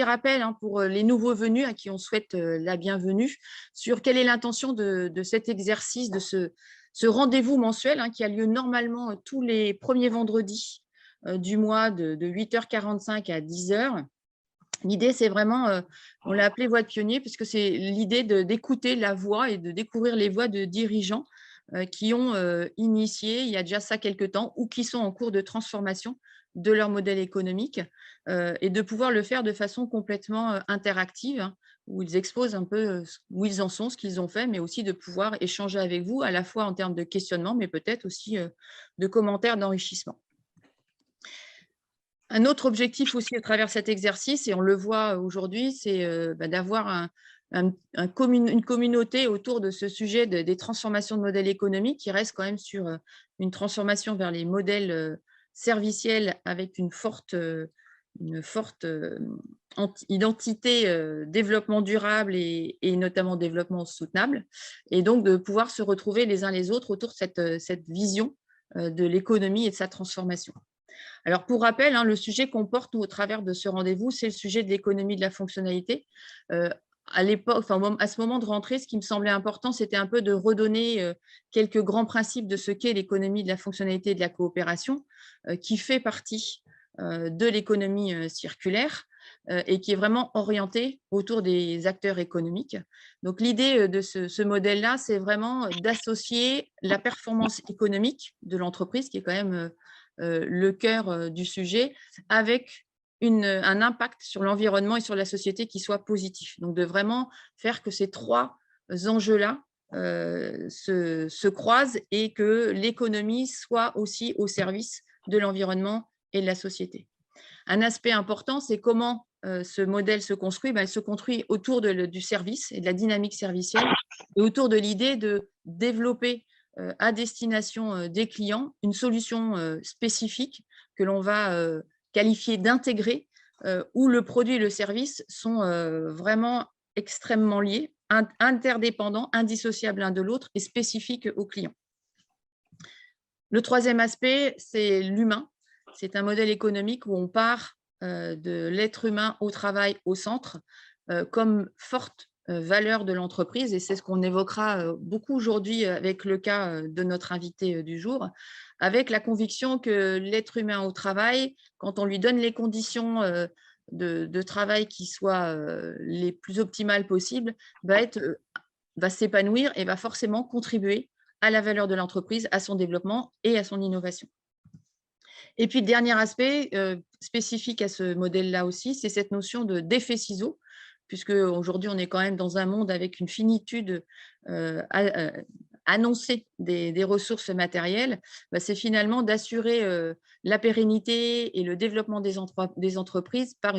rappel pour les nouveaux venus à qui on souhaite la bienvenue sur quelle est l'intention de cet exercice, de ce rendez-vous mensuel qui a lieu normalement tous les premiers vendredis du mois de 8h45 à 10h. L'idée, c'est vraiment, on l'a appelé voix de pionnier, puisque c'est l'idée d'écouter la voix et de découvrir les voix de dirigeants qui ont initié, il y a déjà ça quelques temps, ou qui sont en cours de transformation de leur modèle économique, et de pouvoir le faire de façon complètement interactive, où ils exposent un peu où ils en sont, ce qu'ils ont fait, mais aussi de pouvoir échanger avec vous, à la fois en termes de questionnement, mais peut-être aussi de commentaires d'enrichissement. Un autre objectif aussi à travers cet exercice, et on le voit aujourd'hui, c'est d'avoir une communauté autour de ce sujet des transformations de modèles économiques qui reste quand même sur une transformation vers les modèles serviciels avec une forte identité développement durable et notamment développement soutenable, et donc de pouvoir se retrouver les uns les autres autour de cette vision de l'économie et de sa transformation. Alors, pour rappel, le sujet qu'on porte, nous, au travers de ce rendez-vous, c'est le sujet de l'économie de la fonctionnalité. À l'époque, à ce moment de rentrée, ce qui me semblait important, c'était un peu de redonner quelques grands principes de ce qu'est l'économie de la fonctionnalité et de la coopération, qui fait partie de l'économie circulaire et qui est vraiment orientée autour des acteurs économiques. Donc, l'idée de ce modèle-là, c'est vraiment d'associer la performance économique de l'entreprise, qui est quand même le cœur du sujet, avec un impact sur l'environnement et sur la société qui soit positif. Donc, de vraiment faire que ces trois enjeux-là se croisent et que l'économie soit aussi au service de l'environnement et de la société. Un aspect important, c'est comment ce modèle se construit. Il se construit autour du service et de la dynamique servicielle, et autour de l'idée de développer à destination des clients une solution spécifique que l'on va qualifier d'intégrée, où le produit et le service sont vraiment extrêmement liés, interdépendants, indissociables l'un de l'autre et spécifiques aux clients. Le troisième aspect, c'est l'humain. C'est un modèle économique où on part de l'être humain au travail au centre comme forte valeur de l'entreprise, et c'est ce qu'on évoquera beaucoup aujourd'hui avec le cas de notre invité du jour, avec la conviction que l'être humain au travail, quand on lui donne les conditions de travail qui soient les plus optimales possibles, va s'épanouir et va forcément contribuer à la valeur de l'entreprise, à son développement et à son innovation. Et puis, le dernier aspect spécifique à ce modèle-là aussi, c'est cette notion d'effet ciseau, puisque aujourd'hui, on est quand même dans un monde avec une finitude annoncée des ressources matérielles. C'est finalement d'assurer la pérennité et le développement des entreprises par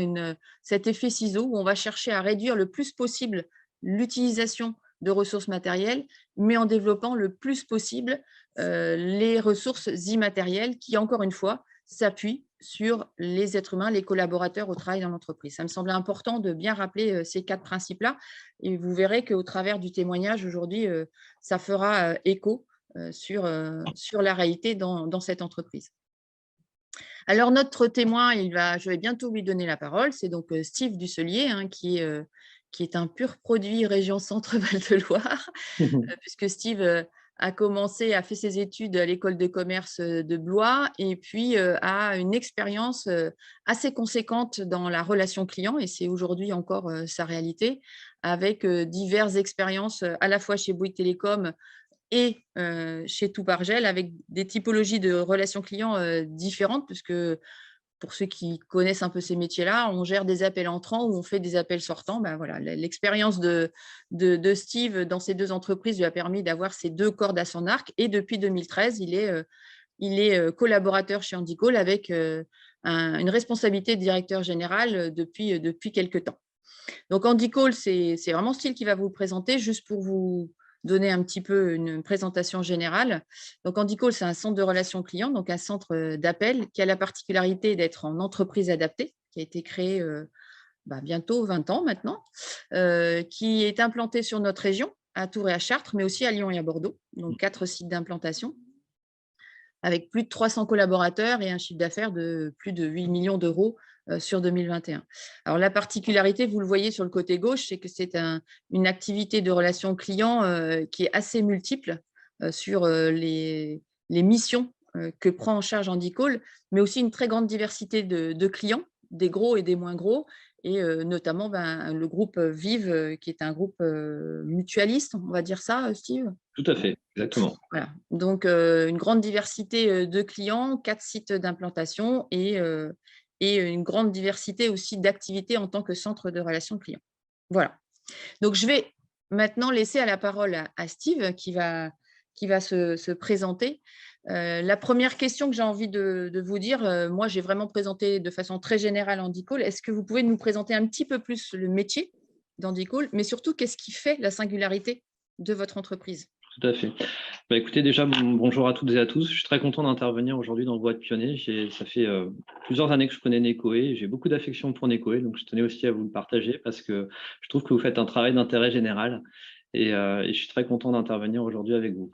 cet effet ciseau, où on va chercher à réduire le plus possible l'utilisation de ressources matérielles, mais en développant le plus possible les ressources immatérielles qui, encore une fois, s'appuient sur les êtres humains, les collaborateurs au travail dans l'entreprise. Ça me semblait important de bien rappeler ces quatre principes-là, et vous verrez qu'au travers du témoignage aujourd'hui, ça fera écho sur la réalité dans cette entreprise. Alors, notre témoin, je vais bientôt lui donner la parole. C'est donc Steve Dusselier, qui est un pur produit région Centre-Val de Loire, puisque Steve a fait ses études à l'école de commerce de Blois, et puis a une expérience assez conséquente dans la relation client, et c'est aujourd'hui encore sa réalité, avec diverses expériences à la fois chez Bouygues Télécom et chez Toupargel, avec des typologies de relations clients différentes, puisque pour ceux qui connaissent un peu ces métiers-là, on gère des appels entrants ou on fait des appels sortants. Voilà, l'expérience de Steve dans ces deux entreprises lui a permis d'avoir ces deux cordes à son arc, et depuis 2013, il est collaborateur chez Handicall avec une responsabilité de directeur général depuis quelques temps. Donc, Handicall, c'est vraiment Steve qui va vous le présenter, juste pour vous donner un petit peu une présentation générale. Donc, Handicall, c'est un centre de relations clients, donc un centre d'appel qui a la particularité d'être en entreprise adaptée, qui a été créé bientôt 20 ans maintenant, qui est implanté sur notre région, à Tours et à Chartres, mais aussi à Lyon et à Bordeaux, donc 4 sites d'implantation, avec plus de 300 collaborateurs et un chiffre d'affaires de plus de 8 millions d'euros sur 2021. Alors, la particularité, vous le voyez sur le côté gauche, c'est que c'est une activité de relation client qui est assez multiple sur les missions que prend en charge Handicall, mais aussi une très grande diversité de clients, des gros et des moins gros, et notamment le groupe Vive, qui est un groupe mutualiste, on va dire ça, Steve? Tout à fait, exactement. Voilà, donc une grande diversité de clients, 4 sites d'implantation et une grande diversité aussi d'activités en tant que centre de relations clients. Voilà, donc je vais maintenant laisser la parole à Steve qui va se présenter. La première question que j'ai envie de vous dire, moi j'ai vraiment présenté de façon très générale Handicall. Est-ce que vous pouvez nous présenter un petit peu plus le métier d'Handicall, mais surtout qu'est-ce qui fait la singularité de votre entreprise? Tout à fait. Bah, écoutez, déjà, bonjour à toutes et à tous. Je suis très content d'intervenir aujourd'hui dans Voix de Pionnier. Ça fait plusieurs années que je connais Necoe. J'ai beaucoup d'affection pour Necoe, donc je tenais aussi à vous le partager parce que je trouve que vous faites un travail d'intérêt général et je suis très content d'intervenir aujourd'hui avec vous.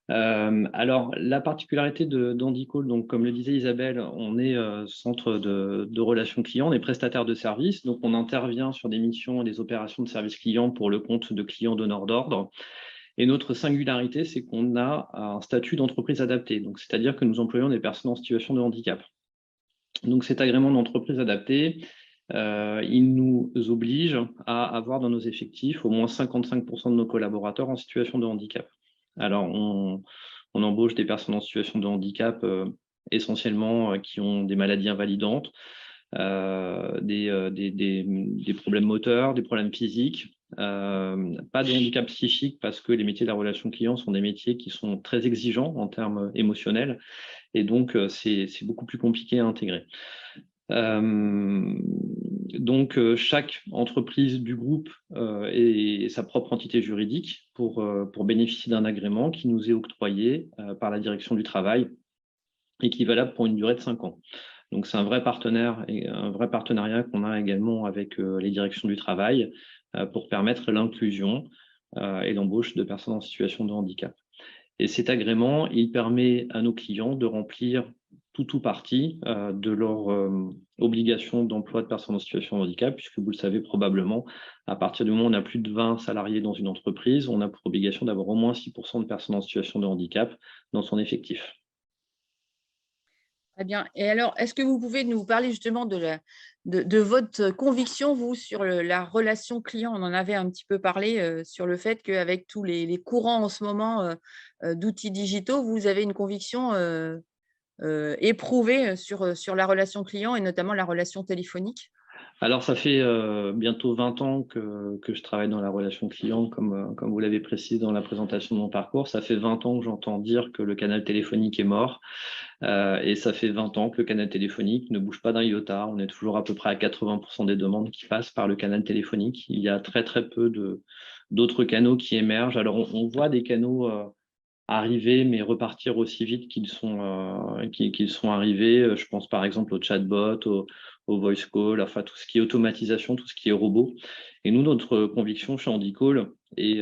Alors, la particularité d'Handicall, donc comme le disait Isabelle, on est centre de relations clients, on est prestataire de services, donc on intervient sur des missions et des opérations de services clients pour le compte de clients donneurs d'ordre. Et notre singularité, c'est qu'on a un statut d'entreprise adaptée, donc c'est-à-dire que nous employons des personnes en situation de handicap. Donc cet agrément d'entreprise adaptée, il nous oblige à avoir dans nos effectifs au moins 55% de nos collaborateurs en situation de handicap. Alors, on embauche des personnes en situation de handicap essentiellement qui ont des maladies invalidantes, des problèmes moteurs, des problèmes physiques, pas de handicap psychique parce que les métiers de la relation client sont des métiers qui sont très exigeants en termes émotionnels et donc c'est beaucoup plus compliqué à intégrer. Donc chaque entreprise du groupe est sa propre entité juridique pour bénéficier d'un agrément qui nous est octroyé par la direction du travail et qui est valable pour une durée de 5 ans. Donc c'est un vrai partenaire et un vrai partenariat qu'on a également avec les directions du travail pour permettre l'inclusion et l'embauche de personnes en situation de handicap. Et cet agrément, il permet à nos clients de remplir tout ou partie de leur obligation d'emploi de personnes en situation de handicap, puisque vous le savez probablement, à partir du moment où on a plus de 20 salariés dans une entreprise, on a pour obligation d'avoir au moins 6% de personnes en situation de handicap dans son effectif. Très bien. Et alors, est-ce que vous pouvez nous parler justement de votre conviction, vous, sur la relation client? On en avait un petit peu parlé sur le fait qu'avec tous les courants en ce moment d'outils digitaux, vous avez une conviction éprouvée sur la relation client et notamment la relation téléphonique? Alors, ça fait bientôt 20 ans que je travaille dans la relation client, comme vous l'avez précisé dans la présentation de mon parcours. Ça fait 20 ans que j'entends dire que le canal téléphonique est mort. Et ça fait 20 ans que le canal téléphonique ne bouge pas d'un iota. On est toujours à peu près à 80% des demandes qui passent par le canal téléphonique. Il y a très, très peu d'autres canaux qui émergent. Alors, on voit des canaux arriver, mais repartir aussi vite qu'ils sont arrivés. Je pense par exemple au chatbot, au voice call, enfin tout ce qui est automatisation, tout ce qui est robot. Et nous, notre conviction chez Handicall, et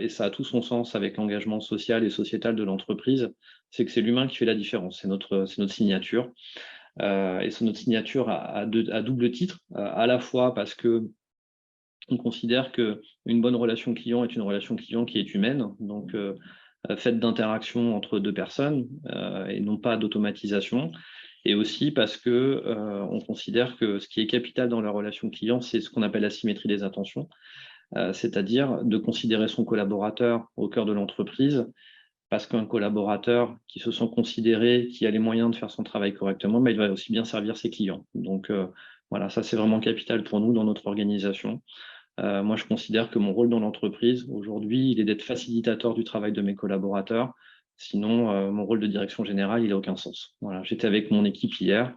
ça a tout son sens avec l'engagement social et sociétal de l'entreprise, c'est que c'est l'humain qui fait la différence. C'est notre signature. Et c'est notre signature à double titre, à la fois parce que on considère qu'une bonne relation client est une relation client qui est humaine, donc faite d'interaction entre deux personnes et non pas d'automatisation. Et aussi parce que on considère que ce qui est capital dans la relation client, c'est ce qu'on appelle la symétrie des attentions, c'est-à-dire de considérer son collaborateur au cœur de l'entreprise, parce qu'un collaborateur qui se sent considéré, qui a les moyens de faire son travail correctement, mais il va aussi bien servir ses clients. Donc voilà, ça c'est vraiment capital pour nous dans notre organisation. Moi, je considère que mon rôle dans l'entreprise, aujourd'hui, il est d'être facilitateur du travail de mes collaborateurs. Sinon, mon rôle de direction générale, il n'a aucun sens. Voilà, j'étais avec mon équipe hier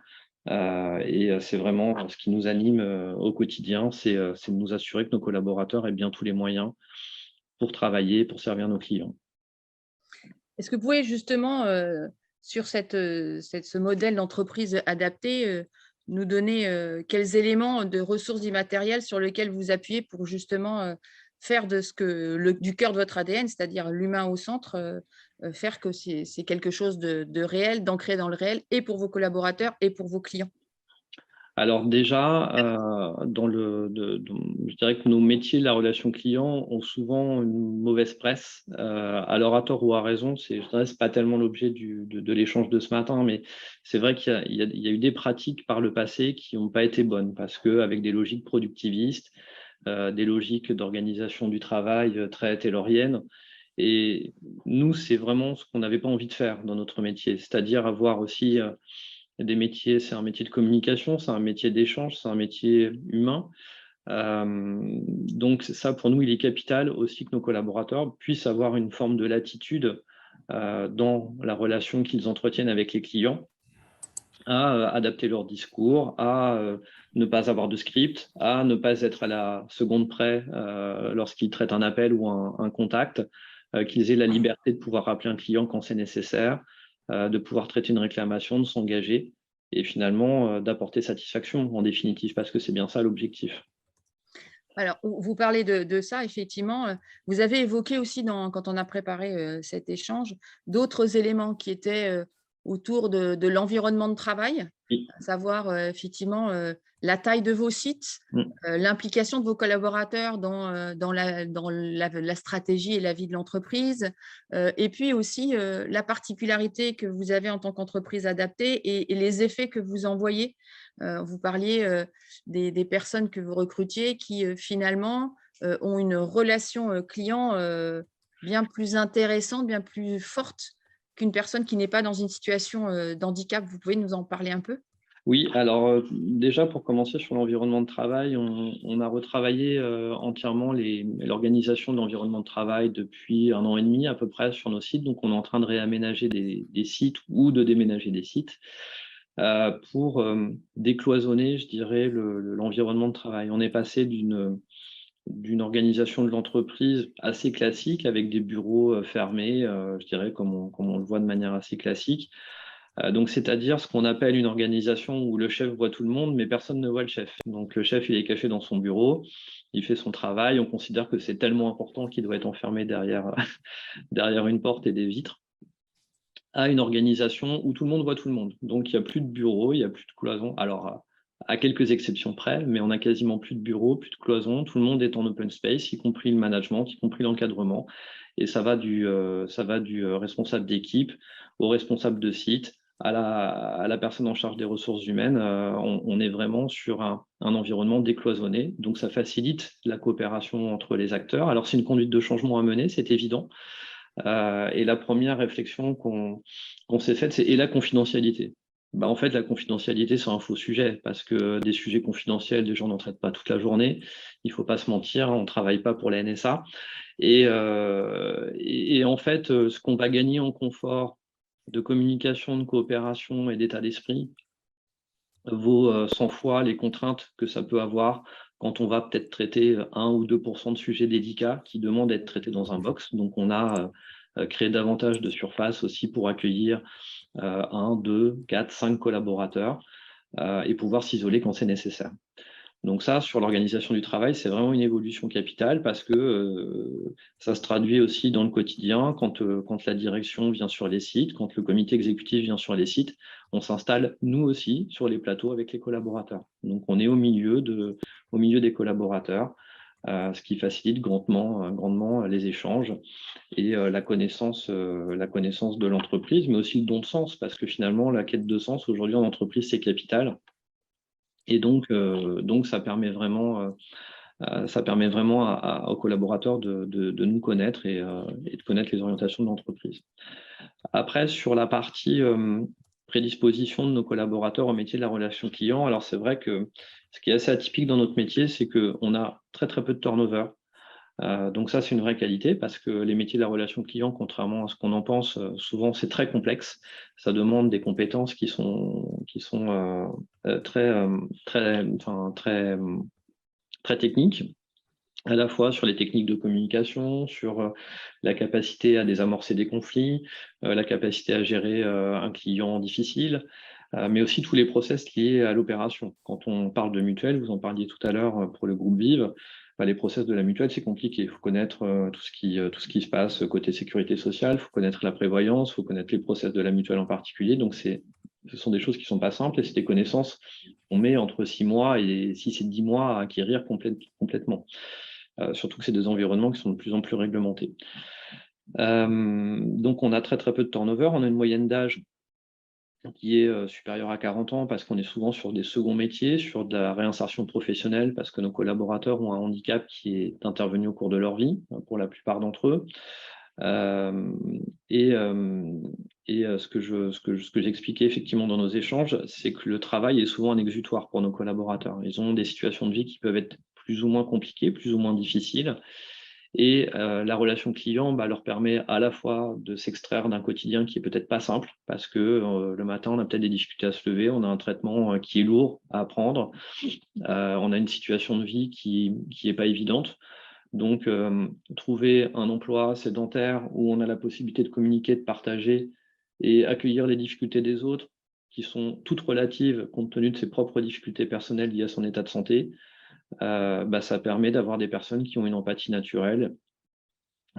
et c'est vraiment ce qui nous anime au quotidien, c'est de nous assurer que nos collaborateurs aient bien tous les moyens pour travailler, pour servir nos clients. Est-ce que vous pouvez justement, sur ce modèle d'entreprise adapté, nous donner quels éléments de ressources immatérielles sur lesquels vous appuyez pour justement faire de du cœur de votre ADN, c'est-à-dire l'humain au centre, faire que c'est quelque chose de réel, d'ancré dans le réel, et pour vos collaborateurs et pour vos clients? Alors déjà, je dirais que nos métiers de la relation client ont souvent une mauvaise presse. Alors à tort ou à raison, je dirais, c'est pas tellement l'objet de l'échange de ce matin, mais c'est vrai qu'il y a eu des pratiques par le passé qui n'ont pas été bonnes parce qu'avec des logiques productivistes, des logiques d'organisation du travail très tayloriennes, et nous, c'est vraiment ce qu'on n'avait pas envie de faire dans notre métier, c'est-à-dire avoir aussi des métiers, c'est un métier de communication, c'est un métier d'échange, c'est un métier humain. Donc ça, pour nous, il est capital aussi que nos collaborateurs puissent avoir une forme de latitude dans la relation qu'ils entretiennent avec les clients, à adapter leur discours, à ne pas avoir de script, à ne pas être à la seconde près lorsqu'ils traitent un appel ou un contact, qu'ils aient la liberté de pouvoir rappeler un client quand c'est nécessaire, de pouvoir traiter une réclamation, de s'engager et finalement d'apporter satisfaction en définitive, parce que c'est bien ça l'objectif. Alors, vous parlez de ça, effectivement. Vous avez évoqué aussi, quand on a préparé cet échange, d'autres éléments qui étaient autour de l'environnement de travail, Oui. à savoir effectivement la taille de vos sites, Mm. l'implication de vos collaborateurs dans la stratégie et la vie de l'entreprise, et puis aussi la particularité que vous avez en tant qu'entreprise adaptée et les effets que vous envoyez. Vous parliez des personnes que vous recrutiez qui finalement ont une relation client bien plus intéressante, bien plus forte qu'une personne qui n'est pas dans une situation d'handicap. Vous pouvez nous en parler un peu? Oui, alors déjà pour commencer sur l'environnement de travail, on a retravaillé entièrement l'organisation de l'environnement de travail depuis 1 an et demi à peu près sur nos sites. Donc on est en train de réaménager des sites ou de déménager des sites pour décloisonner, je dirais, l'environnement de travail. On est passé d'une organisation de l'entreprise assez classique avec des bureaux fermés, je dirais comme on le voit de manière assez classique. Donc, c'est-à-dire ce qu'on appelle une organisation où le chef voit tout le monde, mais personne ne voit le chef. Donc, le chef, il est caché dans son bureau, il fait son travail, on considère que c'est tellement important qu'il doit être enfermé derrière, derrière une porte et des vitres, à une organisation où tout le monde voit tout le monde. Donc, il n'y a plus de bureau, il n'y a plus de cloison. Alors, à quelques exceptions près, mais on a quasiment plus de bureaux, plus de cloison, tout le monde est en open space, y compris le management, y compris l'encadrement. Et ça va du responsable d'équipe au responsable de site, à la personne en charge des ressources humaines. On est vraiment sur un environnement décloisonné. Donc, ça facilite la coopération entre les acteurs. Alors, c'est une conduite de changement à mener, c'est évident. Et la première réflexion qu'on s'est faite, c'est et la confidentialité. En fait, la confidentialité, c'est un faux sujet, parce que des sujets confidentiels, les gens n'en traitent pas toute la journée. Il ne faut pas se mentir, on ne travaille pas pour la NSA. Et en fait, ce qu'on va gagner en confort de communication, de coopération et d'état d'esprit vaut 100 fois les contraintes que ça peut avoir quand on va peut-être traiter 1 ou 2% de sujets délicats qui demandent d'être traités dans un box. Donc, on a créé davantage de surface aussi pour accueillir 1, 2, 4, 5 collaborateurs et pouvoir s'isoler quand c'est nécessaire. Donc ça, sur l'organisation du travail, c'est vraiment une évolution capitale parce que ça se traduit aussi dans le quotidien quand la direction vient sur les sites, quand le comité exécutif vient sur les sites, on s'installe nous aussi sur les plateaux avec les collaborateurs. Donc on est au milieu des collaborateurs, ce qui facilite grandement les échanges et la connaissance de l'entreprise, mais aussi le don de sens, parce que finalement, la quête de sens aujourd'hui en entreprise, c'est capital. Et donc ça permet vraiment aux collaborateurs de nous connaître et de connaître les orientations de l'entreprise. Après, sur la partie prédisposition de nos collaborateurs au métier de la relation client, alors c'est vrai que ce qui est assez atypique dans notre métier, c'est qu'on a très très peu de turnover. Donc ça, c'est une vraie qualité parce que les métiers de la relation client, contrairement à ce qu'on en pense, souvent c'est très complexe. Ça demande des compétences qui sont très techniques, à la fois sur les techniques de communication, sur la capacité à désamorcer des conflits, la capacité à gérer un client difficile, mais aussi tous les process liés à l'opération. Quand on parle de mutuelle, vous en parliez tout à l'heure pour le groupe Vive, les process de la mutuelle, c'est compliqué. Il faut connaître tout ce qui se passe côté sécurité sociale, il faut connaître la prévoyance, il faut connaître les process de la mutuelle en particulier. Donc, c'est Ce sont des choses qui ne sont pas simples et c'est des connaissances qu'on met entre 6 mois et 6 et 10 mois à acquérir complètement. Surtout que c'est des environnements qui sont de plus en plus réglementés. Donc, on a très peu de turnover. On a une moyenne d'âge qui est supérieure à 40 ans parce qu'on est souvent sur des seconds métiers, sur de la réinsertion professionnelle parce que nos collaborateurs ont un handicap qui est intervenu au cours de leur vie, pour la plupart d'entre eux. Ce que j'expliquais effectivement dans nos échanges, c'est que le travail est souvent un exutoire pour nos collaborateurs. Ils ont des situations de vie qui peuvent être plus ou moins compliquées, plus ou moins difficiles. Et la relation client leur permet à la fois de s'extraire d'un quotidien qui est peut-être pas simple, parce que le matin, on a peut-être des difficultés à se lever, on a un traitement qui est lourd à apprendre, on a une situation de vie qui est pas évidente. Donc, trouver un emploi sédentaire où on a la possibilité de communiquer, de partager et accueillir les difficultés des autres, qui sont toutes relatives compte tenu de ses propres difficultés personnelles liées à son état de santé, ça permet d'avoir des personnes qui ont une empathie naturelle,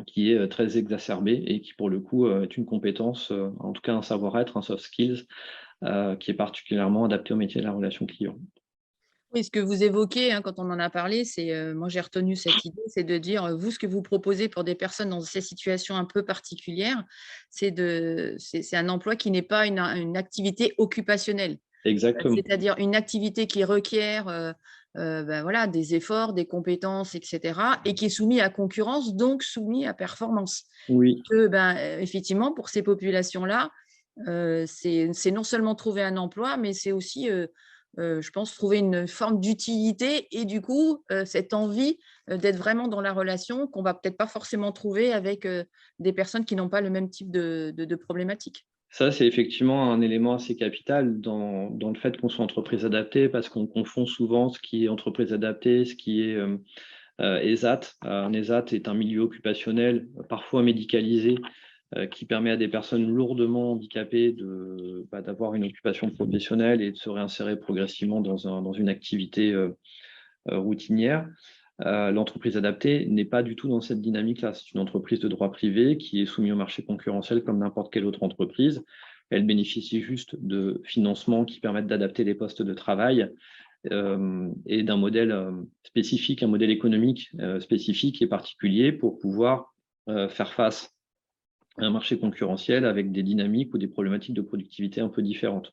qui est très exacerbée et qui, pour le coup, est une compétence, en tout cas un savoir-être, un soft skills, qui est particulièrement adapté au métier de la relation client. Oui, ce que vous évoquez, hein, quand on en a parlé, c'est, moi j'ai retenu cette idée, c'est de dire, vous, ce que vous proposez pour des personnes dans ces situations un peu particulières, c'est un emploi qui n'est pas une activité occupationnelle. Exactement. C'est-à-dire une activité qui requiert, voilà, des efforts, des compétences et cetera et qui est soumis à concurrence, donc soumis à performance. Oui. Effectivement, pour ces populations-là, c'est non seulement trouver un emploi, mais c'est aussi, je pense, trouver une forme d'utilité et du coup, cette envie, d'être vraiment dans la relation qu'on va peut-être pas forcément trouver avec, des personnes qui n'ont pas le même type de problématique. Ça, c'est effectivement un élément assez capital dans le fait qu'on soit entreprise adaptée, parce qu'on confond souvent ce qui est entreprise adaptée, ce qui est ESAT. Un ESAT est un milieu occupationnel, parfois médicalisé, qui permet à des personnes lourdement handicapées d'avoir une occupation professionnelle et de se réinsérer progressivement dans une activité routinière. L'entreprise adaptée n'est pas du tout dans cette dynamique-là. C'est une entreprise de droit privé qui est soumise au marché concurrentiel comme n'importe quelle autre entreprise. Elle bénéficie juste de financements qui permettent d'adapter les postes de travail et d'un modèle spécifique, un modèle économique spécifique et particulier pour pouvoir faire face à un marché concurrentiel avec des dynamiques ou des problématiques de productivité un peu différentes.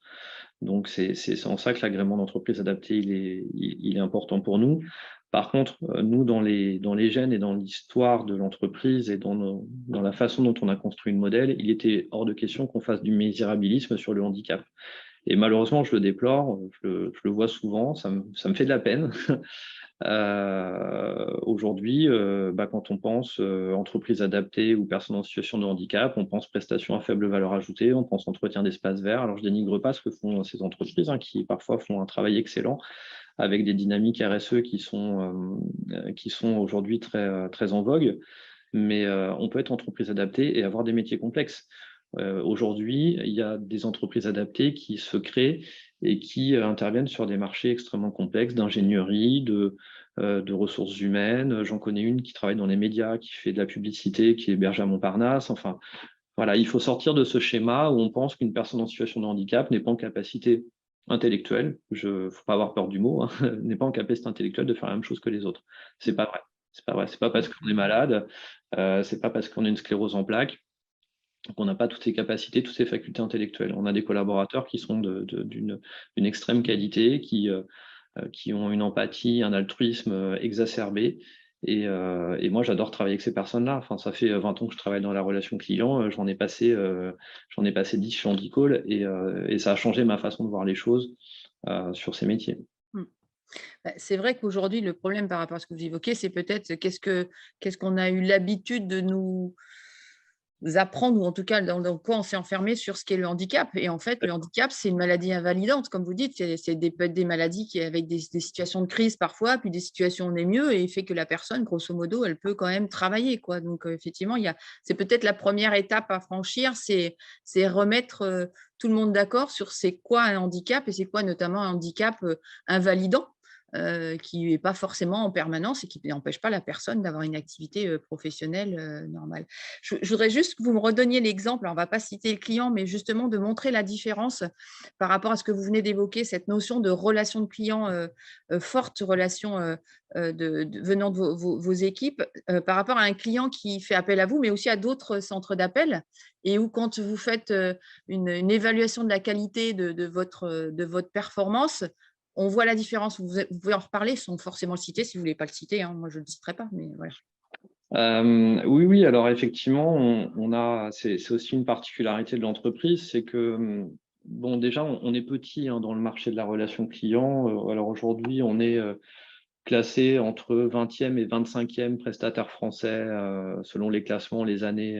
Donc, c'est en ça que l'agrément d'entreprise adaptée, il est important pour nous. Par contre, nous, dans les gènes et dans l'histoire de l'entreprise et dans la façon dont on a construit le modèle, il était hors de question qu'on fasse du misérabilisme sur le handicap. Et malheureusement, je le déplore, je le vois souvent, ça me fait de la peine. Aujourd'hui, quand on pense entreprise adaptée ou personnes en situation de handicap, on pense prestations à faible valeur ajoutée, on pense entretien d'espaces verts. Alors, je dénigre pas ce que font ces entreprises, hein, qui parfois font un travail excellent avec des dynamiques RSE qui sont aujourd'hui très en vogue. Mais on peut être entreprise adaptée et avoir des métiers complexes. Aujourd'hui, il y a des entreprises adaptées qui se créent et qui interviennent sur des marchés extrêmement complexes d'ingénierie, de ressources humaines. J'en connais une qui travaille dans les médias, qui fait de la publicité, qui héberge à Montparnasse. Enfin, voilà, il faut sortir de ce schéma où on pense qu'une personne en situation de handicap n'est pas en capacité intellectuelle, il ne faut pas avoir peur du mot, hein, n'est pas en capacité intellectuelle de faire la même chose que les autres. C'est pas vrai. C'est pas vrai. C'est pas parce qu'on est malade, c'est pas parce qu'on a une sclérose en plaques qu'on n'a pas toutes ses capacités, toutes ses facultés intellectuelles. On a des collaborateurs qui sont d'une extrême qualité, qui ont une empathie, un altruisme exacerbé. Et moi, j'adore travailler avec ces personnes-là. Enfin, ça fait 20 ans que je travaille dans la relation client. J'en ai passé 10 chez Handicall et ça a changé ma façon de voir les choses sur ces métiers. Mmh. C'est vrai qu'aujourd'hui, le problème par rapport à ce que vous évoquez, c'est peut-être qu'est-ce qu'on a eu l'habitude de nous apprendre ou en tout cas dans quoi on s'est enfermé sur ce qu'est le handicap et en fait, le handicap, c'est une maladie invalidante comme vous dites, peut être des maladies qui avec des situations de crise parfois, puis des situations où on est mieux et il fait que la personne, grosso modo, elle peut quand même travailler, quoi. Donc effectivement, c'est peut-être la première étape à franchir, c'est remettre, tout le monde d'accord sur c'est quoi un handicap et c'est quoi notamment un handicap, invalidant. qui n'est pas forcément en permanence et qui n'empêche pas la personne d'avoir une activité professionnelle normale. Je voudrais juste que vous me redonniez l'exemple, alors on ne va pas citer le client, mais justement de montrer la différence par rapport à ce que vous venez d'évoquer, cette notion de relation de client, forte relation venant de vos équipes, par rapport à un client qui fait appel à vous, mais aussi à d'autres centres d'appel, et où quand vous faites une évaluation de la qualité de votre performance, on voit la différence. Vous pouvez en reparler sans forcément le citer si vous ne voulez pas le citer, hein. Moi, je ne le citerai pas, mais voilà. Oui, oui. Alors effectivement, c'est aussi une particularité de l'entreprise, c'est que bon, déjà, on est petit dans le marché de la relation client. Alors aujourd'hui, on est classé entre 20e et 25e prestataire français selon les classements, les années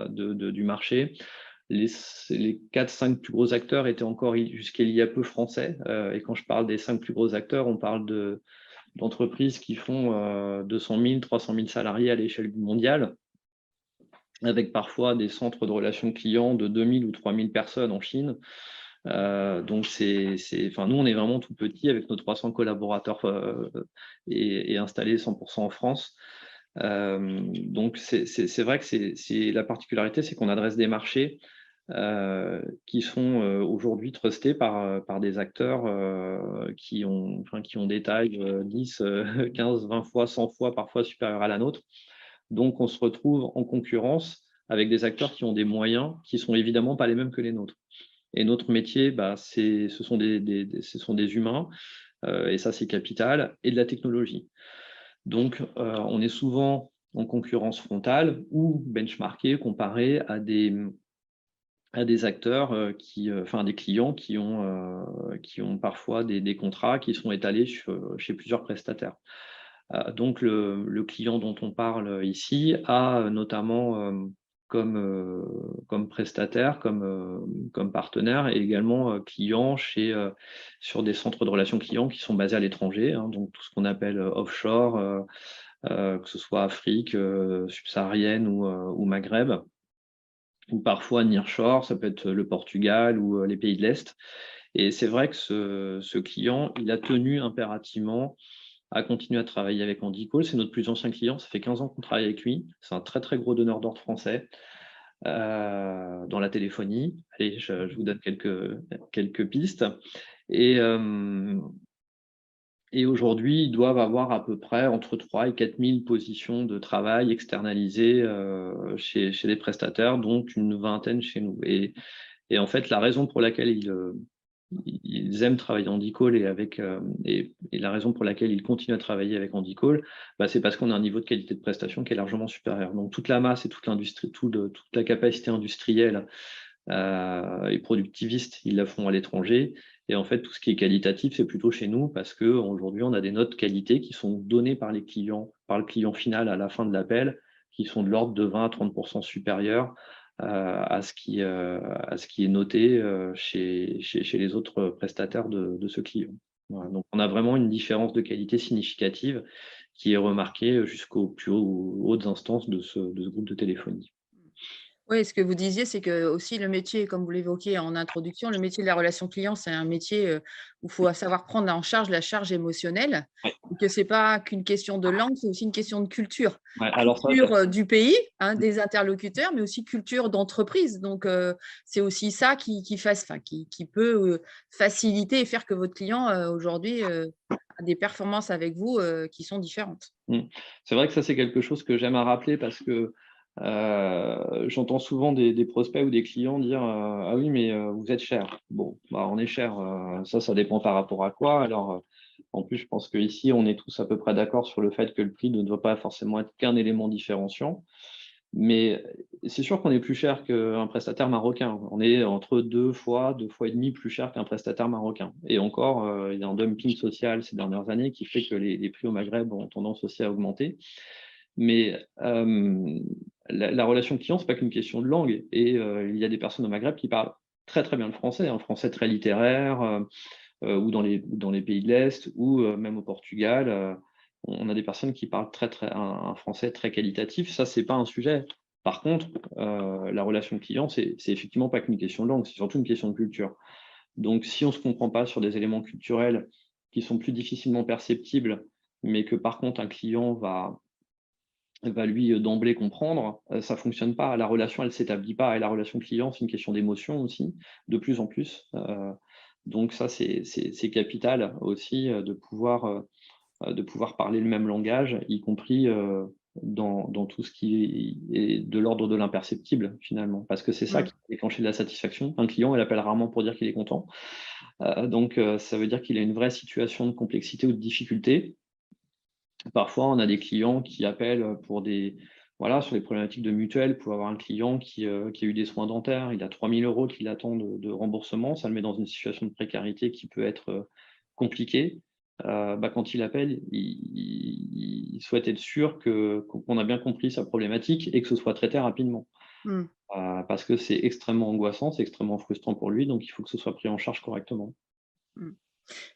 du marché. Les 4-5 plus gros acteurs étaient encore jusqu'à il y a peu français. Et quand je parle des 5 plus gros acteurs, on parle d'entreprises qui font 200 000, 300 000 salariés à l'échelle mondiale, avec parfois des centres de relations clients de 2000 ou 3000 personnes en Chine. Donc, nous, on est vraiment tout petit avec nos 300 collaborateurs et installés 100% en France. Donc, c'est vrai que la particularité, c'est qu'on adresse des marchés qui sont aujourd'hui trustés par des acteurs qui ont des tailles 10, 15, 20 fois, 100 fois parfois supérieures à la nôtre. Donc, on se retrouve en concurrence avec des acteurs qui ont des moyens qui ne sont évidemment pas les mêmes que les nôtres. Et notre métier, ce sont des humains, et ça, c'est capital, et de la technologie. Donc, on est souvent en concurrence frontale ou benchmarké, comparé à des acteurs des clients qui ont parfois des contrats qui sont étalés chez plusieurs prestataires. Donc, le client dont on parle ici a notamment comme prestataire, comme partenaire, et également client sur des centres de relations clients qui sont basés à l'étranger, donc tout ce qu'on appelle offshore, que ce soit Afrique subsaharienne ou Maghreb, ou parfois nearshore, ça peut être le Portugal ou les pays de l'Est. Et c'est vrai que ce client, il a tenu impérativement à continuer à travailler avec Andy Call. C'est notre plus ancien client, ça fait 15 ans qu'on travaille avec lui. C'est un très très gros donneur d'ordre français dans la téléphonie. Allez, je vous donne quelques pistes. Et aujourd'hui, ils doivent avoir à peu près entre 3 et 4 000 positions de travail externalisées chez les prestataires, donc une vingtaine chez nous. Et en fait, la raison pour laquelle ils aiment travailler en Andy-Call et la raison pour laquelle ils continuent à travailler avec Andy-Call, c'est parce qu'on a un niveau de qualité de prestation qui est largement supérieur. Donc toute la masse et toute l'industrie, toute la capacité industrielle et productiviste, ils la font à l'étranger. Et en fait, tout ce qui est qualitatif, c'est plutôt chez nous parce qu'aujourd'hui, on a des notes qualité qui sont données par les clients, par le client final à la fin de l'appel, qui sont de l'ordre de 20 à 30% supérieurs à ce qui est noté chez les autres prestataires de ce client. Voilà. Donc, on a vraiment une différence de qualité significative qui est remarquée jusqu'aux plus hautes instances de ce groupe de téléphonie. Oui, ce que vous disiez, c'est que aussi le métier, comme vous l'évoquiez en introduction, le métier de la relation client, c'est un métier où il faut savoir prendre en charge la charge émotionnelle, Ouais. et que ce n'est pas qu'une question de langue, c'est aussi une question de culture. Ouais, alors Culture du pays, des interlocuteurs, mais aussi culture d'entreprise. Donc, c'est aussi ça qui peut faciliter et faire que votre client, aujourd'hui, a des performances avec vous qui sont différentes. C'est vrai que ça, c'est quelque chose que j'aime à rappeler parce que j'entends souvent des prospects ou des clients dire ah oui, mais vous êtes cher. Bon, on est cher. Ça dépend par rapport à quoi. Alors, en plus, je pense qu'ici, on est tous à peu près d'accord sur le fait que le prix ne doit pas forcément être qu'un élément différenciant. Mais c'est sûr qu'on est plus cher qu'un prestataire marocain. On est entre 2 fois et demi plus cher qu'un prestataire marocain. Et encore, il y a un dumping social ces dernières années qui fait que les prix au Maghreb ont tendance aussi à augmenter. Mais la relation client, ce n'est pas qu'une question de langue. Et il y a des personnes au Maghreb qui parlent très très bien le français, un français très littéraire, ou dans les pays de l'Est, ou même au Portugal. On a des personnes qui parlent un français très qualitatif. Ça, ce n'est pas un sujet. Par contre, la relation client, c'est effectivement pas qu'une question de langue, c'est surtout une question de culture. Donc, si on ne se comprend pas sur des éléments culturels qui sont plus difficilement perceptibles, mais que par contre un client va lui d'emblée comprendre, ça fonctionne pas. La relation, elle s'établit pas et la relation client, c'est une question d'émotion aussi, de plus en plus. Donc ça, c'est capital aussi, de pouvoir parler le même langage, y compris, dans tout ce qui est de l'ordre de l'imperceptible finalement. Parce que c'est ça Mmh. qui va déclencher de la satisfaction. Un client, il appelle rarement pour dire qu'il est content. Donc ça veut dire qu'il a une vraie situation de complexité ou de difficulté. Parfois, on a des clients qui appellent pour sur les problématiques de mutuelle, pour avoir un client qui a eu des soins dentaires, il a 3 000 € qu'il attend de remboursement, ça le met dans une situation de précarité qui peut être compliquée. Quand il appelle, il souhaite être sûr qu'on a bien compris sa problématique et que ce soit traité rapidement. Mmh. Parce que c'est extrêmement angoissant, c'est extrêmement frustrant pour lui, donc il faut que ce soit pris en charge correctement. Mmh.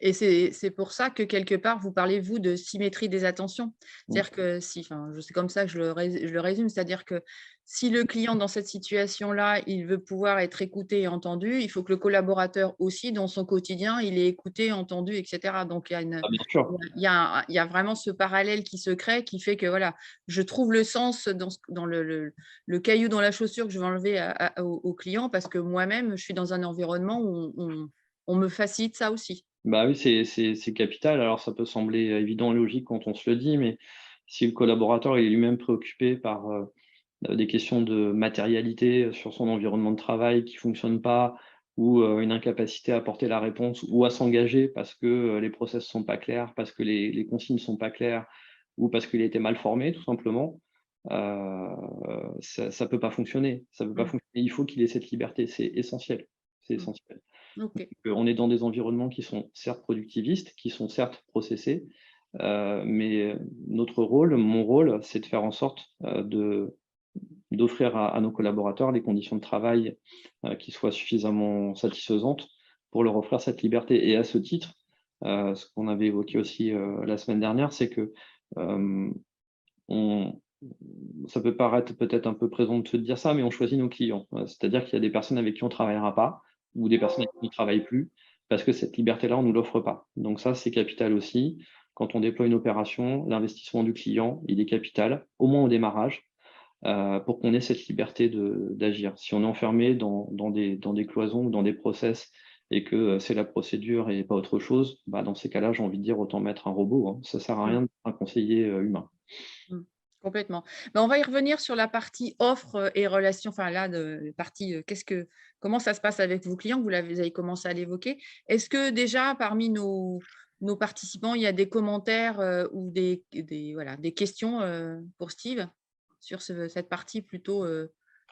Et c'est pour ça que quelque part, vous parlez, vous, de symétrie des attentions. Mmh. C'est-à-dire que si, enfin, c'est comme ça que je le résume, c'est-à-dire que si le client dans cette situation-là, il veut pouvoir être écouté et entendu, il faut que le collaborateur aussi, dans son quotidien, il est écouté, entendu, et cetera. Donc il y a Ah bien sûr. il y a vraiment ce parallèle qui se crée, qui fait que voilà, je trouve le sens dans le caillou dans la chaussure que je vais enlever au client parce que moi-même, je suis dans un environnement où on me facilite ça aussi. Bah oui, c'est capital. Alors ça peut sembler évident et logique quand on se le dit, mais si le collaborateur est lui-même préoccupé par des questions de matérialité sur son environnement de travail qui ne fonctionne pas, ou une incapacité à apporter la réponse ou à s'engager parce que les process ne sont pas clairs, parce que les consignes ne sont pas claires, ou parce qu'il a été mal formé, tout simplement, ça ne peut pas fonctionner. Ça peut pas Mmh. fonctionner. Il faut qu'il ait cette liberté, c'est essentiel. C'est Mmh. essentiel. OK. On est dans des environnements qui sont certes productivistes, qui sont certes processés, mais notre rôle, mon rôle, c'est de faire en sorte d'offrir à nos collaborateurs les conditions de travail qui soient suffisamment satisfaisantes pour leur offrir cette liberté. Et à ce titre, ce qu'on avait évoqué aussi la semaine dernière, c'est que euh, on, ça peut paraître peut-être un peu présomptueux de dire ça, mais on choisit nos clients. C'est-à-dire qu'il y a des personnes avec qui on ne travaillera pas, ou des personnes avec qui on ne travaille plus, parce que cette liberté-là, on ne nous l'offre pas. Donc ça, c'est capital aussi. Quand on déploie une opération, l'investissement du client, il est capital, au moins au démarrage, pour qu'on ait cette liberté d'agir. Si on est enfermé dans des cloisons ou dans des process et que c'est la procédure et pas autre chose, dans ces cas-là, j'ai envie de dire autant mettre un robot, hein. Ça ne sert à Mmh. rien d'être un conseiller humain. Mmh. Complètement. On va y revenir sur la partie offre, et relations, enfin là, de partie, comment ça se passe avec vos clients? Vous avez commencé à l'évoquer. Est-ce que déjà parmi nos participants, il y a des commentaires, ou voilà, des questions, pour Steve sur cette partie plutôt,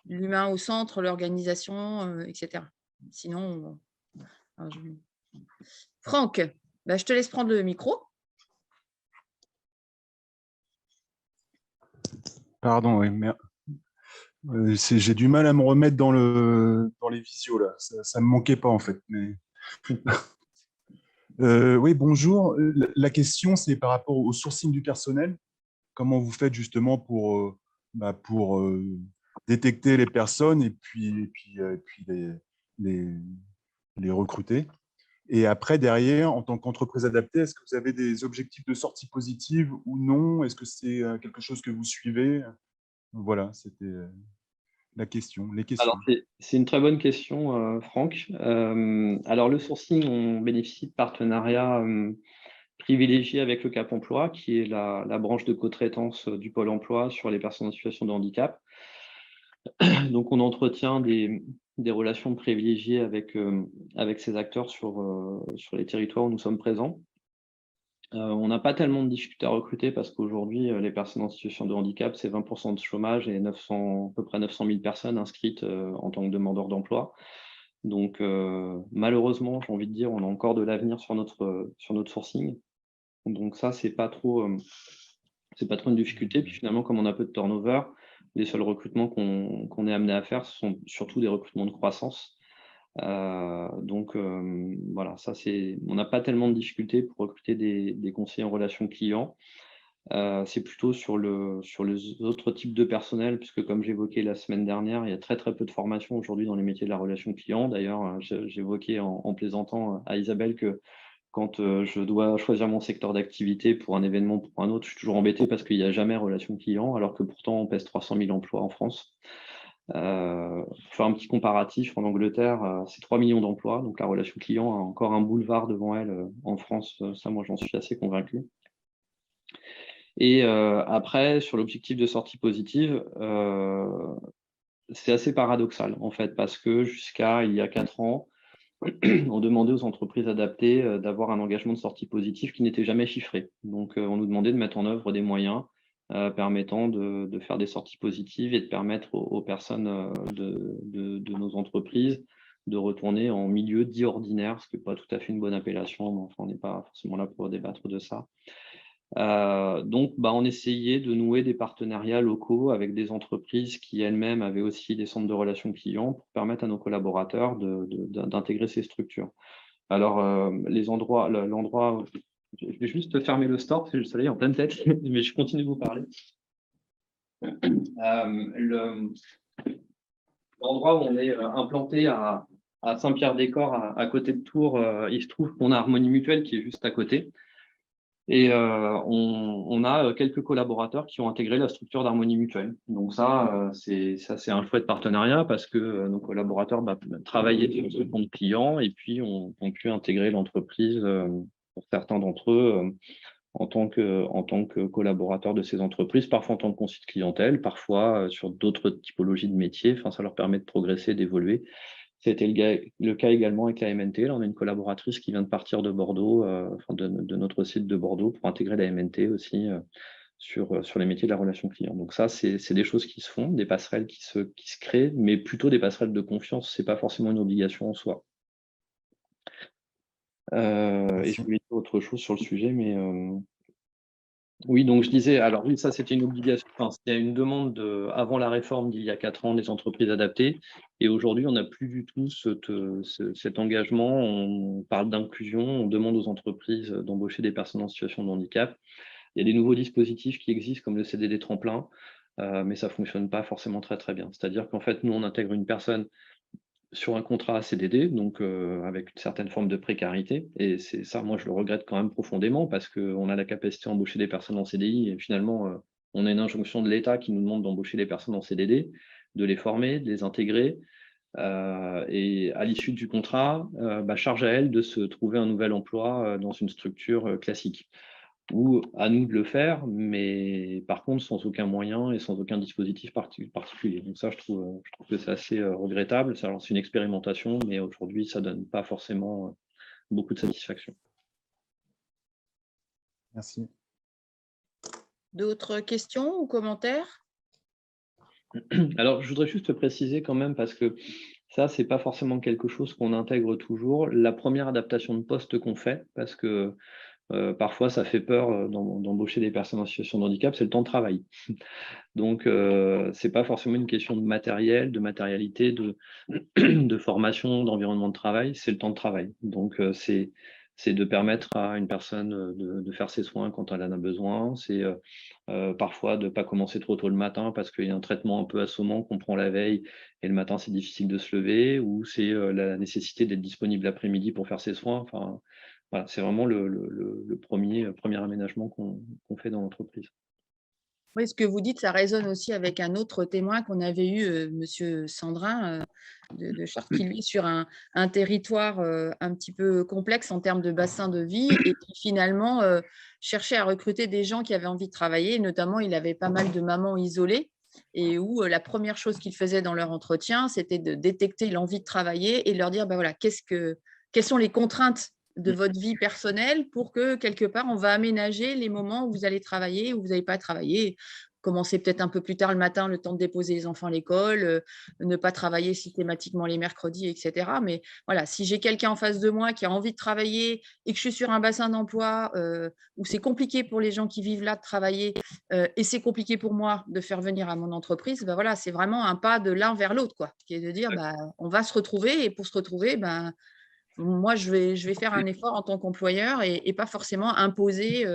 l'humain au centre, l'organisation, et cetera? Sinon, alors Franck, je te laisse prendre le micro. Pardon, oui, j'ai du mal à me remettre dans les visios là. Ça me manquait pas en fait. Mais... oui, bonjour. La question, c'est par rapport au sourcing du personnel. Comment vous faites justement pour détecter les personnes et puis les, les recruter? Et après, derrière, en tant qu'entreprise adaptée, est-ce que vous avez des objectifs de sortie positive ou non? Est-ce que c'est quelque chose que vous suivez? Voilà, c'était les Alors, questions. c'est une très bonne question, Franck. Alors, le sourcing, on bénéficie de partenariats privilégiés avec le Cap Emploi, qui est la branche de co-traitance du Pôle emploi sur les personnes en situation de handicap. Donc, on entretient des relations privilégiées avec ces acteurs sur les territoires où nous sommes présents. On n'a pas tellement de difficultés à recruter parce qu'aujourd'hui, les personnes en situation de handicap, c'est 20% de chômage et à peu près 900 000 personnes inscrites en tant que demandeurs d'emploi. Donc, malheureusement, j'ai envie de dire, on a encore de l'avenir sur notre sourcing. Donc ça, c'est pas trop une difficulté. Puis finalement, comme on a peu de turnover, les seuls recrutements qu'on est amené à faire, ce sont surtout des recrutements de croissance. Voilà, on n'a pas tellement de difficultés pour recruter des conseillers en relations clients. C'est plutôt sur les autres types de personnel, puisque comme j'évoquais la semaine dernière, il y a très très peu de formation aujourd'hui dans les métiers de la relation client. D'ailleurs, j'évoquais en plaisantant à Isabelle que quand je dois choisir mon secteur d'activité pour un événement ou pour un autre, je suis toujours embêté parce qu'il n'y a jamais relation client, alors que pourtant on pèse 300 000 emplois en France. Pour faire un petit comparatif, en Angleterre, c'est 3 millions d'emplois, donc la relation client a encore un boulevard devant elle. En France, ça, moi, j'en suis assez convaincu. Et après, sur l'objectif de sortie positive, c'est assez paradoxal, en fait, parce que jusqu'à il y a 4 ans, on demandait aux entreprises adaptées d'avoir un engagement de sortie positive qui n'était jamais chiffré. Donc, on nous demandait de mettre en œuvre des moyens permettant de faire des sorties positives et de permettre aux personnes de nos entreprises de retourner en milieu dit ordinaire, ce qui n'est pas tout à fait une bonne appellation, mais enfin, on n'est pas forcément là pour débattre de ça. Donc, on essayait de nouer des partenariats locaux avec des entreprises qui elles-mêmes avaient aussi des centres de relations clients pour permettre à nos collaborateurs d'intégrer ces structures. Alors, l'endroit, je vais juste fermer le store, parce que le soleil est en pleine tête, mais je continue de vous parler. L'endroit où on est implanté à Saint-Pierre-des-Corps, à côté de Tours, il se trouve qu'on a Harmonie Mutuelle qui est juste à côté. Et on a quelques collaborateurs qui ont intégré la structure d'Harmonie Mutuelle. Donc ça, c'est un chouette partenariat parce que nos collaborateurs travaillaient sur ce compte client et puis ont pu intégrer l'entreprise pour certains d'entre eux en tant que collaborateurs de ces entreprises, parfois en tant que conseiller de clientèle, parfois sur d'autres typologies de métiers. Enfin, ça leur permet de progresser, d'évoluer. C'était le cas également avec la MNT. Là, on a une collaboratrice qui vient de partir de Bordeaux, de notre site de Bordeaux, pour intégrer la MNT aussi sur les métiers de la relation client. Donc ça, c'est des choses qui se font, des passerelles qui se créent, mais plutôt des passerelles de confiance. Ce n'est pas forcément une obligation en soi. Et je voulais dire autre chose sur le sujet, mais oui, donc je disais, alors oui, ça c'était une obligation, enfin, c'était une demande avant la réforme d'il y a 4 ans des entreprises adaptées, et aujourd'hui on n'a plus du tout cet engagement, on parle d'inclusion, on demande aux entreprises d'embaucher des personnes en situation de handicap. Il y a des nouveaux dispositifs qui existent comme le CDD tremplin, mais ça ne fonctionne pas forcément très très bien. C'est-à-dire qu'en fait, nous on intègre une personne sur un contrat CDD, donc avec une certaine forme de précarité. Et c'est ça, moi, je le regrette quand même profondément parce qu'on a la capacité d'embaucher des personnes en CDI et finalement, on a une injonction de l'État qui nous demande d'embaucher des personnes en CDD, de les former, de les intégrer. Et à l'issue du contrat, charge à elle de se trouver un nouvel emploi dans une structure classique. Ou à nous de le faire, mais par contre sans aucun moyen et sans aucun dispositif particulier. Donc ça, je trouve que c'est assez regrettable. Ça lance une expérimentation, mais aujourd'hui, ça ne donne pas forcément beaucoup de satisfaction. Merci. D'autres questions ou commentaires? Alors, je voudrais juste préciser quand même, parce que ça, ce n'est pas forcément quelque chose qu'on intègre toujours. La première adaptation de poste qu'on fait, parce que parfois, ça fait peur d'embaucher des personnes en situation de handicap, c'est le temps de travail. Donc, ce n'est pas forcément une question de matériel, de matérialité, de formation, d'environnement de travail, c'est le temps de travail. Donc, c'est de permettre à une personne de faire ses soins quand elle en a besoin. C'est parfois de ne pas commencer trop tôt le matin parce qu'il y a un traitement un peu assommant qu'on prend la veille et le matin, c'est difficile de se lever, ou c'est la nécessité d'être disponible l'après-midi pour faire ses soins. Enfin, voilà, c'est vraiment le premier aménagement qu'on fait dans l'entreprise. Oui, ce que vous dites, ça résonne aussi avec un autre témoin qu'on avait eu, monsieur Sandrin, de Chartres, qui lui est sur un territoire un petit peu complexe en termes de bassin de vie et qui finalement cherchait à recruter des gens qui avaient envie de travailler. Notamment, il avait pas mal de mamans isolées et où la première chose qu'il faisait dans leur entretien, c'était de détecter l'envie de travailler et de leur dire, voilà, quelles sont les contraintes de votre vie personnelle pour que, quelque part, on va aménager les moments où vous allez travailler, où vous n'allez pas travailler. Commencer peut-être un peu plus tard le matin, le temps de déposer les enfants à l'école, ne pas travailler systématiquement les mercredis, etc. Mais voilà, si j'ai quelqu'un en face de moi qui a envie de travailler et que je suis sur un bassin d'emploi où c'est compliqué pour les gens qui vivent là de travailler et c'est compliqué pour moi de faire venir à mon entreprise, voilà, c'est vraiment un pas de l'un vers l'autre, quoi, qui est de dire, on va se retrouver et pour se retrouver, moi, je vais faire un effort en tant qu'employeur et pas forcément imposer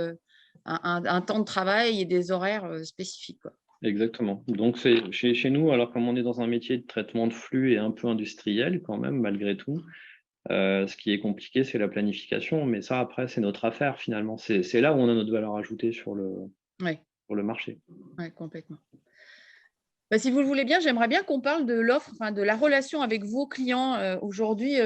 un temps de travail et des horaires spécifiques, quoi. Exactement. Donc, c'est chez nous, alors comme on est dans un métier de traitement de flux et un peu industriel quand même, malgré tout, Ce qui est compliqué, c'est la planification, mais ça, après, c'est notre affaire finalement. C'est là où on a notre valeur ajoutée sur le marché. Ouais, complètement. Bah, si vous le voulez bien, j'aimerais bien qu'on parle de l'offre, enfin, de la relation avec vos clients aujourd'hui.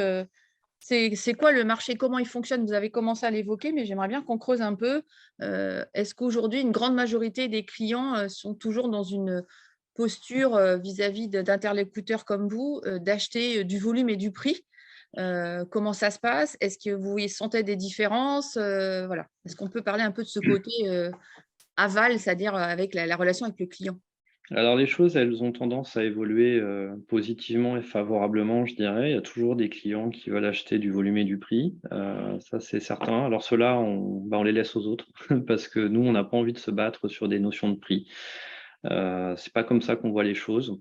C'est quoi le marché? Comment il fonctionne? Vous avez commencé à l'évoquer, mais j'aimerais bien qu'on creuse un peu. Est-ce qu'aujourd'hui, une grande majorité des clients sont toujours dans une posture vis-à-vis d'interlocuteurs comme vous, d'acheter du volume et du prix? Comment ça se passe? Est-ce que vous y sentez des différences? Voilà. Est-ce qu'on peut parler un peu de ce côté aval, c'est-à-dire avec la relation avec le client? Alors les choses, elles ont tendance à évoluer positivement et favorablement, je dirais. Il y a toujours des clients qui veulent acheter du volume et du prix, ça c'est certain. Alors ceux-là, on les laisse aux autres parce que nous, on n'a pas envie de se battre sur des notions de prix. C'est pas comme ça qu'on voit les choses.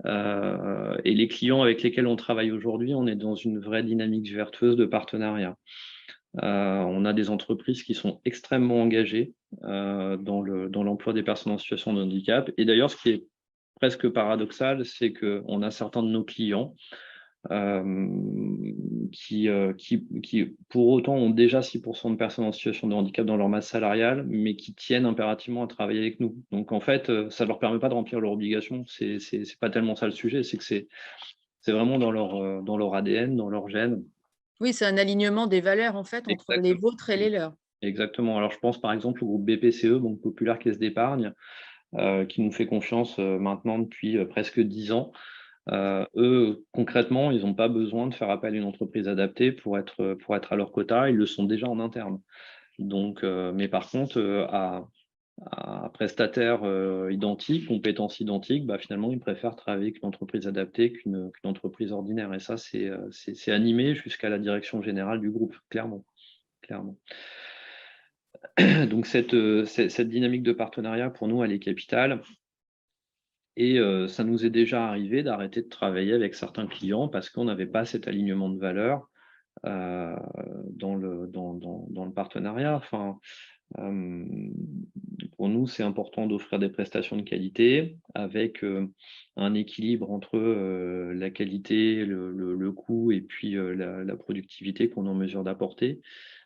Et les clients avec lesquels on travaille aujourd'hui, on est dans une vraie dynamique vertueuse de partenariat. On a des entreprises qui sont extrêmement engagées dans l'emploi des personnes en situation de handicap. Et d'ailleurs, ce qui est presque paradoxal, c'est qu'on a certains de nos clients qui, pour autant, ont déjà 6% de personnes en situation de handicap dans leur masse salariale, mais qui tiennent impérativement à travailler avec nous. Donc, en fait, ça ne leur permet pas de remplir leurs obligations. C'est pas tellement ça le sujet, c'est que c'est vraiment dans leur ADN, dans leur gène. Oui, c'est un alignement des valeurs, en fait, entre les vôtres et les leurs. Exactement. Alors, je pense par exemple au groupe BPCE, Banque Populaire Caisse d'Épargne, qui nous fait confiance maintenant depuis presque 10 ans. Eux, concrètement, ils n'ont pas besoin de faire appel à une entreprise adaptée pour être à leur quota. Ils le sont déjà en interne. Donc, mais par contre, à prestataire identique, compétences identiques, bah, finalement, ils préfèrent travailler avec une entreprise adaptée qu'une entreprise ordinaire. Et ça, c'est animé jusqu'à la direction générale du groupe, clairement. Donc cette dynamique de partenariat, pour nous, elle est capitale. Et ça nous est déjà arrivé d'arrêter de travailler avec certains clients parce qu'on n'avait pas cet alignement de valeurs dans le partenariat. Enfin, pour nous, c'est important d'offrir des prestations de qualité avec un équilibre entre la qualité, le coût et puis la productivité qu'on est en mesure d'apporter.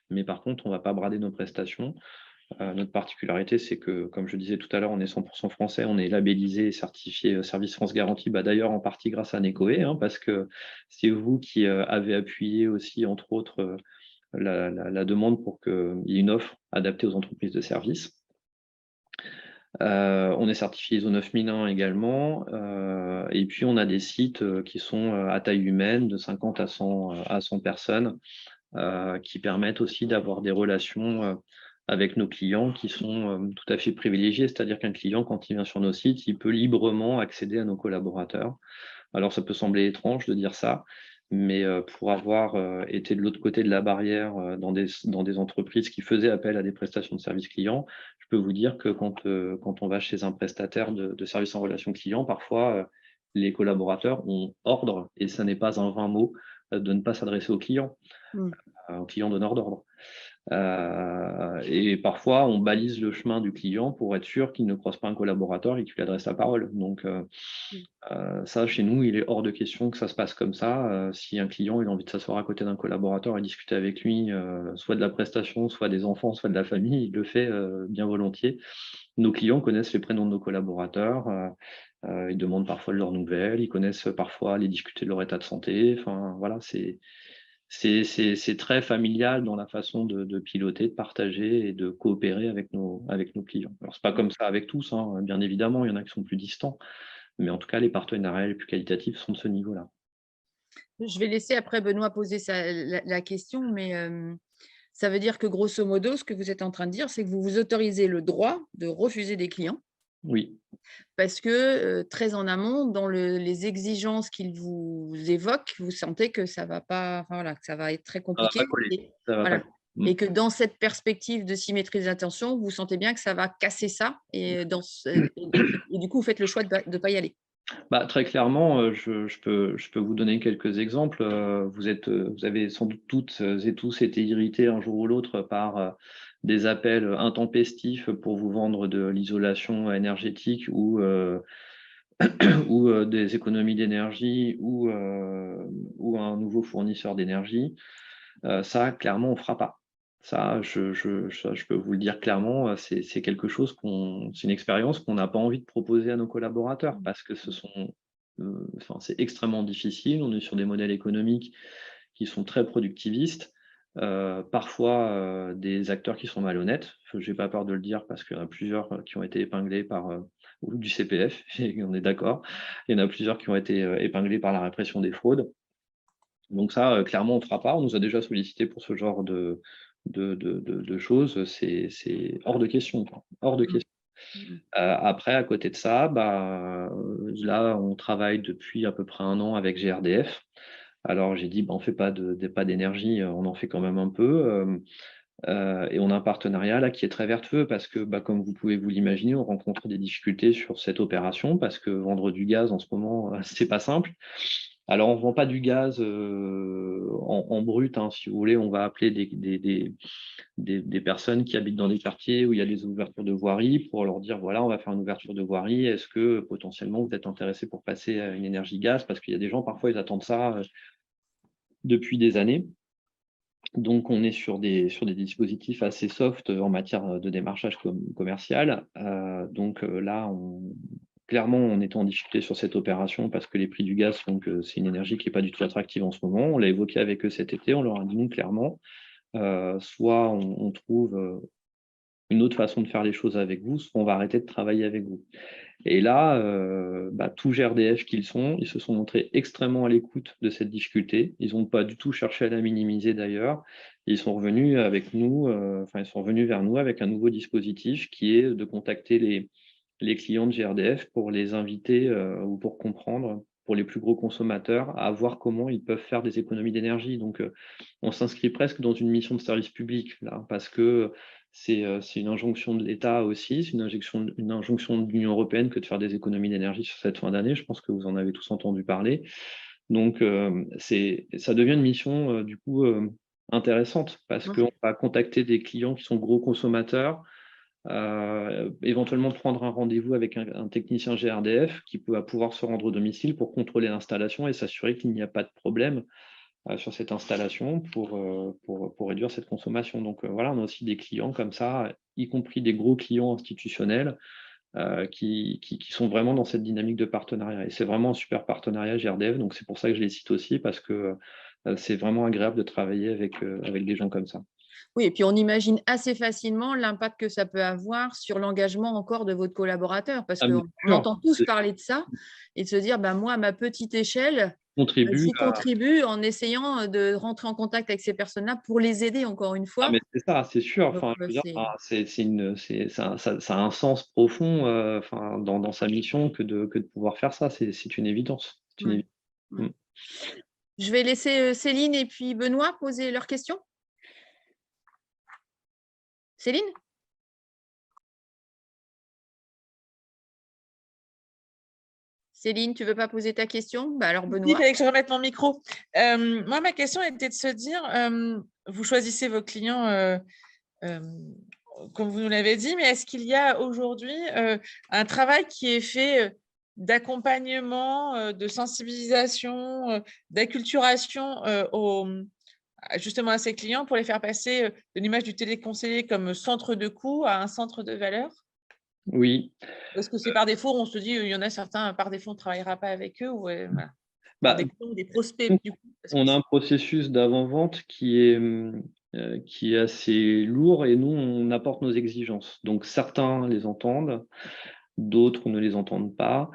Mais par contre, on ne va pas brader nos prestations. Notre particularité, c'est que, comme je disais tout à l'heure, on est 100% français, on est labellisé et certifié Service France Garantie, d'ailleurs en partie grâce à Necoe, parce que c'est vous qui avez appuyé aussi, entre autres, la demande pour qu'il y ait une offre adaptée aux entreprises de services. On est certifié ISO 9001 également, et puis on a des sites qui sont à taille humaine, de 50 à 100 personnes, qui permettent aussi d'avoir des relations avec nos clients qui sont tout à fait privilégiés, c'est-à-dire qu'un client, quand il vient sur nos sites, il peut librement accéder à nos collaborateurs. Alors, ça peut sembler étrange de dire ça, mais pour avoir été de l'autre côté de la barrière dans des entreprises qui faisaient appel à des prestations de services clients, je peux vous dire que quand on va chez un prestataire de services en relation client, parfois, les collaborateurs ont ordre, et ça n'est pas un vain mot, de ne pas s'adresser aux clients donneur d'ordre. Et parfois, on balise le chemin du client pour être sûr qu'il ne croise pas un collaborateur et qu'il lui adresse la parole. Donc, ça, chez nous, il est hors de question que ça se passe comme ça. Si un client il a envie de s'asseoir à côté d'un collaborateur et discuter avec lui, soit de la prestation, soit des enfants, soit de la famille, il le fait bien volontiers. Nos clients connaissent les prénoms de nos collaborateurs. Ils demandent parfois de leurs nouvelles. Ils connaissent parfois aller discuter de leur état de santé. Enfin, voilà, c'est très familial dans la façon de piloter, de partager et de coopérer avec nos clients. Alors, ce n'est pas comme ça avec tous, bien évidemment, il y en a qui sont plus distants, mais en tout cas, les partenariats les plus qualitatifs sont de ce niveau-là. Je vais laisser après Benoît poser la question, mais ça veut dire que grosso modo, ce que vous êtes en train de dire, c'est que vous vous autorisez le droit de refuser des clients. Oui. Parce que très en amont, dans les exigences qu'ils vous évoquent, vous sentez que ça va pas, enfin, voilà, que ça va être très compliqué. Et que dans cette perspective de symétrie des intentions, vous sentez bien que ça va casser ça, et du coup, vous faites le choix de ne pas y aller. Très clairement, je peux vous donner quelques exemples. Vous avez sans doute toutes et tous été irrités un jour ou l'autre par des appels intempestifs pour vous vendre de l'isolation énergétique ou ou des économies d'énergie ou un nouveau fournisseur d'énergie, ça, clairement, on ne fera pas. Ça, je peux vous le dire clairement, c'est quelque chose c'est une expérience qu'on n'a pas envie de proposer à nos collaborateurs parce que c'est extrêmement difficile. On est sur des modèles économiques qui sont très productivistes, parfois des acteurs qui sont malhonnêtes. Je n'ai pas peur de le dire parce qu'il y en a plusieurs qui ont été épinglés par ou du CPF, et on est d'accord. Il y en a plusieurs qui ont été épinglés par la répression des fraudes. Donc ça, clairement, on ne fera pas. On nous a déjà sollicité pour ce genre de choses. C'est hors de question, quoi. Hors de question. Après, à côté de ça, là, on travaille depuis à peu près 1 an avec GRDF. Alors, j'ai dit, on ne fait pas d'énergie, on en fait quand même un peu. Et on a un partenariat là qui est très vertueux parce que, comme vous pouvez vous l'imaginer, on rencontre des difficultés sur cette opération parce que vendre du gaz en ce moment, c'est pas simple. Alors, on ne vend pas du gaz en brut, hein, si vous voulez. On va appeler des personnes qui habitent dans des quartiers où il y a des ouvertures de voirie pour leur dire, voilà, on va faire une ouverture de voirie. Est-ce que potentiellement vous êtes intéressé pour passer à une énergie gaz? Parce qu'il y a des gens, parfois, ils attendent ça depuis des années. Donc, on est sur des dispositifs assez soft en matière de démarchage commercial. Donc là, clairement, on est en difficulté sur cette opération parce que les prix du gaz font que c'est une énergie qui n'est pas du tout attractive en ce moment. On l'a évoqué avec eux cet été, on leur a dit nous clairement, soit on trouve une autre façon de faire les choses avec vous, soit on va arrêter de travailler avec vous. Et là, tout GRDF qu'ils sont, ils se sont montrés extrêmement à l'écoute de cette difficulté. Ils n'ont pas du tout cherché à la minimiser d'ailleurs. Ils sont revenus avec nous, ils sont revenus vers nous avec un nouveau dispositif qui est de contacter les clients de GRDF pour les inviter ou pour comprendre, pour les plus gros consommateurs, à voir comment ils peuvent faire des économies d'énergie. Donc, on s'inscrit presque dans une mission de service public là, parce que c'est une injonction de l'État aussi, c'est une injonction de l'Union européenne que de faire des économies d'énergie sur cette fin d'année. Je pense que vous en avez tous entendu parler. Donc, ça devient une mission, du coup, intéressante parce qu'on va contacter des clients qui sont gros consommateurs, éventuellement prendre un rendez-vous avec un technicien GRDF qui va pouvoir se rendre au domicile pour contrôler l'installation et s'assurer qu'il n'y a pas de problème sur cette installation pour réduire cette consommation. Donc voilà, on a aussi des clients comme ça, y compris des gros clients institutionnels qui sont vraiment dans cette dynamique de partenariat. Et c'est vraiment un super partenariat GRDF, donc c'est pour ça que je les cite aussi, parce que c'est vraiment agréable de travailler avec des gens comme ça. Oui, et puis on imagine assez facilement l'impact que ça peut avoir sur l'engagement encore de votre collaborateur, parce qu'on entend tous parler de ça et de se dire, moi, à ma petite échelle, j'y contribue en essayant de rentrer en contact avec ces personnes-là pour les aider encore une fois. Mais c'est ça, c'est sûr. Ça a un sens profond dans sa mission que de pouvoir faire ça. C'est une évidence. Je vais laisser Céline et puis Benoît poser leurs questions. Céline ? Céline, tu ne veux pas poser ta question? Alors, Benoît. Il fallait que je remette mon micro. Moi, ma question était de se dire, vous choisissez vos clients, comme vous nous l'avez dit, mais est-ce qu'il y a aujourd'hui un travail qui est fait d'accompagnement, de sensibilisation, d'acculturation justement à ces clients pour les faire passer de l'image du téléconseiller comme centre de coût à un centre de valeur? Oui. Parce que c'est par défaut, on se dit, il y en a certains, par défaut, on ne travaillera pas avec eux. Voilà. Des prospects. Du coup, on a un processus d'avant-vente qui est assez lourd et nous, on apporte nos exigences. Donc, certains les entendent, d'autres ne les entendent pas.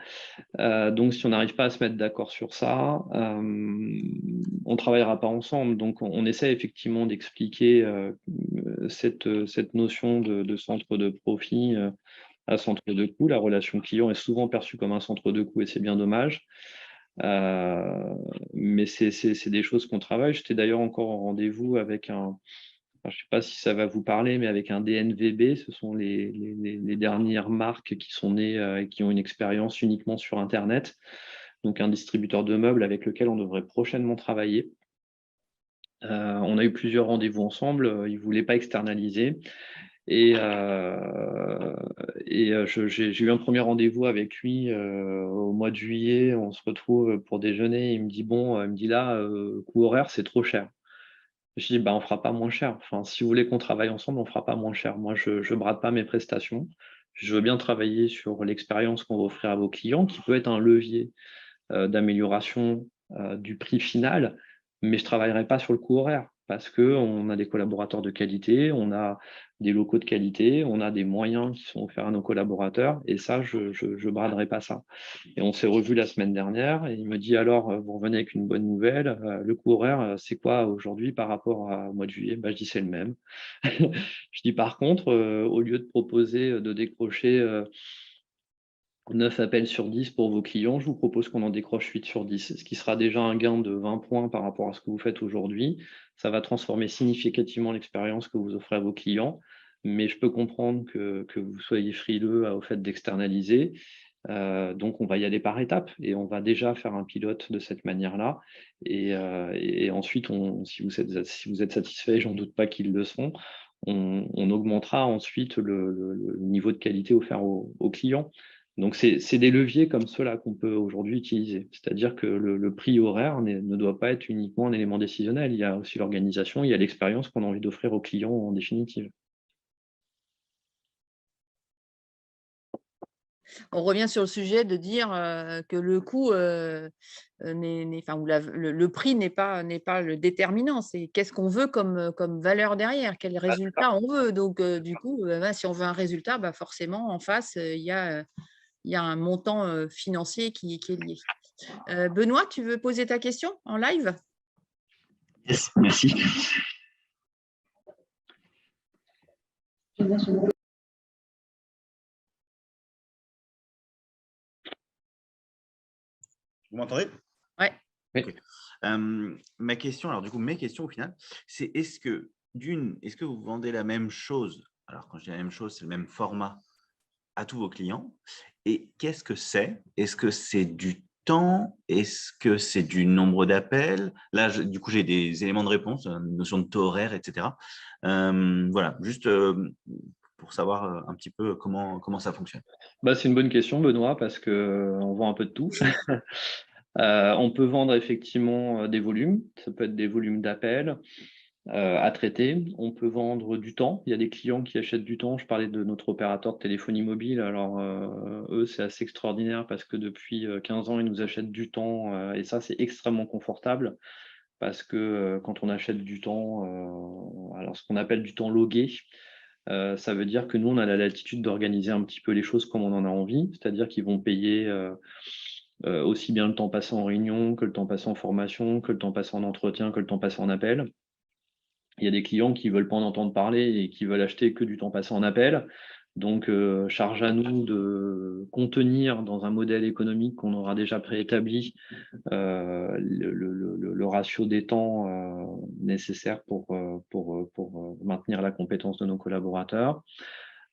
Donc, si on n'arrive pas à se mettre d'accord sur ça, on ne travaillera pas ensemble. Donc, on essaie effectivement d'expliquer cette notion de centre de profit à centre de coût. La relation client est souvent perçue comme un centre de coût et c'est bien dommage. Mais c'est des choses qu'on travaille. J'étais d'ailleurs encore en rendez-vous avec je ne sais pas si ça va vous parler, mais avec un DNVB. Ce sont les dernières marques qui sont nées et qui ont une expérience uniquement sur Internet. Donc un distributeur de meubles avec lequel on devrait prochainement travailler. On a eu plusieurs rendez-vous ensemble. Ils ne voulaient pas externaliser. J'ai eu un premier rendez-vous avec lui au mois de juillet. On se retrouve pour déjeuner. Il me dit, bon, il me dit là, coût horaire, c'est trop cher. Je dis, bah, on fera pas moins cher. Enfin, si vous voulez qu'on travaille ensemble, on fera pas moins cher. Moi, je brade pas mes prestations. Je veux bien travailler sur l'expérience qu'on va offrir à vos clients, qui peut être un levier d'amélioration du prix final, mais je ne travaillerai pas sur le coût horaire parce qu'on a des collaborateurs de qualité, on a des locaux de qualité, on a des moyens qui sont offerts à nos collaborateurs et ça, je ne braderai pas ça. Et on s'est revu la semaine dernière et il me dit alors, vous revenez avec une bonne nouvelle, le coût horaire, c'est quoi aujourd'hui par rapport au mois de juillet? Je dis c'est le même. Je dis par contre, au lieu de proposer de décrocher 9 appels sur 10 pour vos clients, je vous propose qu'on en décroche 8 sur 10, ce qui sera déjà un gain de 20 points par rapport à ce que vous faites aujourd'hui. Ça va transformer significativement l'expérience que vous offrez à vos clients, mais je peux comprendre que vous soyez frileux au fait d'externaliser. Donc, on va y aller par étapes et on va déjà faire un pilote de cette manière-là. Et ensuite, si vous êtes satisfait, j'en doute pas qu'ils le seront, on augmentera ensuite le niveau de qualité offert aux clients. Donc, c'est des leviers comme ceux-là qu'on peut aujourd'hui utiliser. C'est-à-dire que le prix horaire ne doit pas être uniquement un élément décisionnel. Il y a aussi l'organisation, il y a l'expérience qu'on a envie d'offrir aux clients en définitive. On revient sur le sujet de dire que le coût, le prix n'est pas le déterminant. C'est qu'est-ce qu'on veut comme valeur derrière, quel résultat on veut. Donc, du coup, si on veut un résultat, forcément, en face, il y a un montant financier qui est lié. Benoît, tu veux poser ta question en live? Yes, merci. Vous m'entendez? Ouais. Okay. Ma question, alors du coup, mes questions au final, c'est est-ce que vous vendez la même chose? Alors quand je dis la même chose, c'est le même format à tous vos clients. Et qu'est-ce que c'est? Est-ce que c'est du temps? Est-ce que c'est du nombre d'appels? Là, du coup, j'ai des éléments de réponse, une notion de taux horaire, etc. Voilà, juste pour savoir un petit peu comment ça fonctionne. C'est une bonne question, Benoît, parce qu'on vend un peu de tout. On peut vendre effectivement des volumes, ça peut être des volumes d'appels à traiter. On peut vendre du temps. Il y a des clients qui achètent du temps. Je parlais de notre opérateur de téléphonie mobile. Alors, eux, c'est assez extraordinaire parce que depuis 15 ans, ils nous achètent du temps et ça, c'est extrêmement confortable parce que quand on achète du temps, alors ce qu'on appelle du temps logué, ça veut dire que nous, on a la latitude d'organiser un petit peu les choses comme on en a envie, c'est-à-dire qu'ils vont payer aussi bien le temps passé en réunion que le temps passé en formation, que le temps passé en entretien, que le temps passé en appel. Il y a des clients qui ne veulent pas en entendre parler et qui veulent acheter que du temps passé en appel. Donc, charge à nous de contenir dans un modèle économique qu'on aura déjà préétabli le ratio des temps nécessaires pour maintenir la compétence de nos collaborateurs.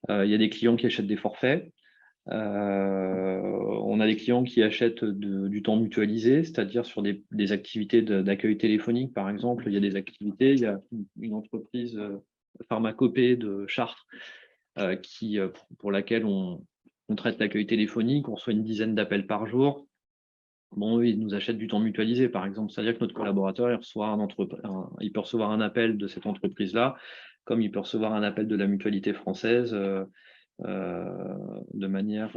Il y a des clients qui achètent des forfaits. On a des clients qui achètent du temps mutualisé, c'est-à-dire sur des activités d'accueil téléphonique, par exemple. Il y a des activités, il y a une entreprise pharmacopée de Chartres pour laquelle on traite l'accueil téléphonique, on reçoit une dizaine d'appels par jour. Bon, ils nous achètent du temps mutualisé, par exemple. C'est-à-dire que notre collaborateur, il peut recevoir un appel de cette entreprise-là, comme il peut recevoir un appel de la mutualité française de manière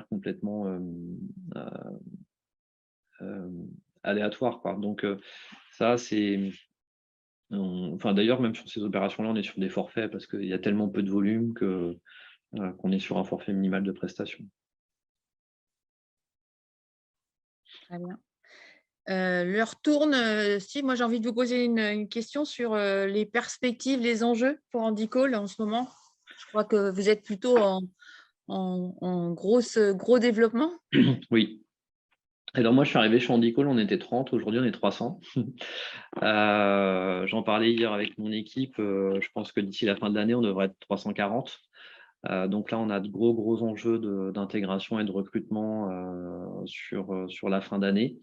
complètement aléatoire, quoi. Donc, ça, c'est... d'ailleurs, même sur ces opérations-là, on est sur des forfaits parce qu'il y a tellement peu de volume qu'on est sur un forfait minimal de prestation. Très bien. L'heure tourne. Steve, moi j'ai envie de vous poser une question sur les perspectives, les enjeux pour Handycall en ce moment. Je crois que vous êtes plutôt en gros développement. Oui. Alors moi je suis arrivé chez Handycall, on était 30, aujourd'hui on est 300. J'en parlais hier avec mon équipe, je pense que d'ici la fin de l'année on devrait être 340. Donc là, on a de gros enjeux d'intégration et de recrutement sur la fin d'année.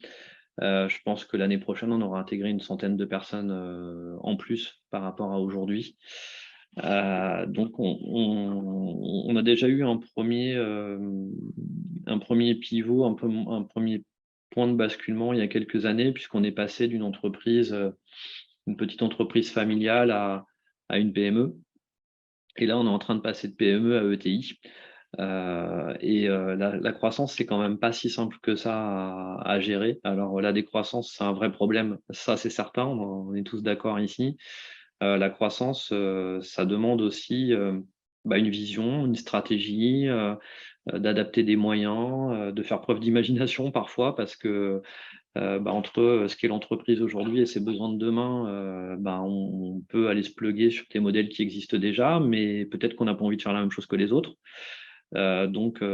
Je pense que l'année prochaine, on aura intégré une centaine de personnes en plus par rapport à aujourd'hui. Donc, on a déjà eu un premier pivot, un premier point de basculement il y a quelques années, puisqu'on est passé d'une entreprise, une petite entreprise familiale à une PME. Et là, on est en train de passer de PME à ETI. La croissance, c'est quand même pas si simple que ça à gérer. Alors, la décroissance, c'est un vrai problème. Ça, c'est certain. On est tous d'accord ici. La croissance, ça demande aussi une vision, une stratégie, d'adapter des moyens, de faire preuve d'imagination parfois, parce que entre ce qu'est l'entreprise aujourd'hui et ses besoins de demain, on peut aller se pluguer sur des modèles qui existent déjà, mais peut-être qu'on n'a pas envie de faire la même chose que les autres. Donc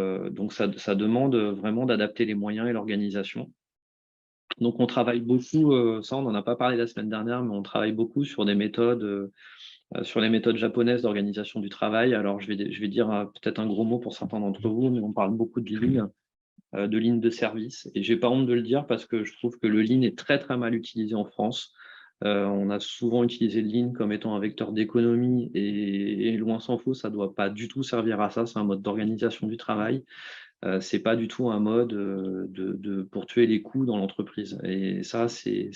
ça demande vraiment d'adapter les moyens et l'organisation. Donc on travaille beaucoup, ça on n'en a pas parlé la semaine dernière, mais on travaille beaucoup sur des méthodes, sur les méthodes japonaises d'organisation du travail. Alors je vais dire peut-être un gros mot pour certains d'entre vous, mais on parle beaucoup de Lean de service. Et j'ai pas honte de le dire parce que je trouve que le Lean est très très mal utilisé en France. On a souvent utilisé le Lean comme étant un vecteur d'économie et loin s'en faut, ça ne doit pas du tout servir à ça. C'est un mode d'organisation du travail. C'est pas du tout un mode pour tuer les coûts dans l'entreprise. Et ça, c'est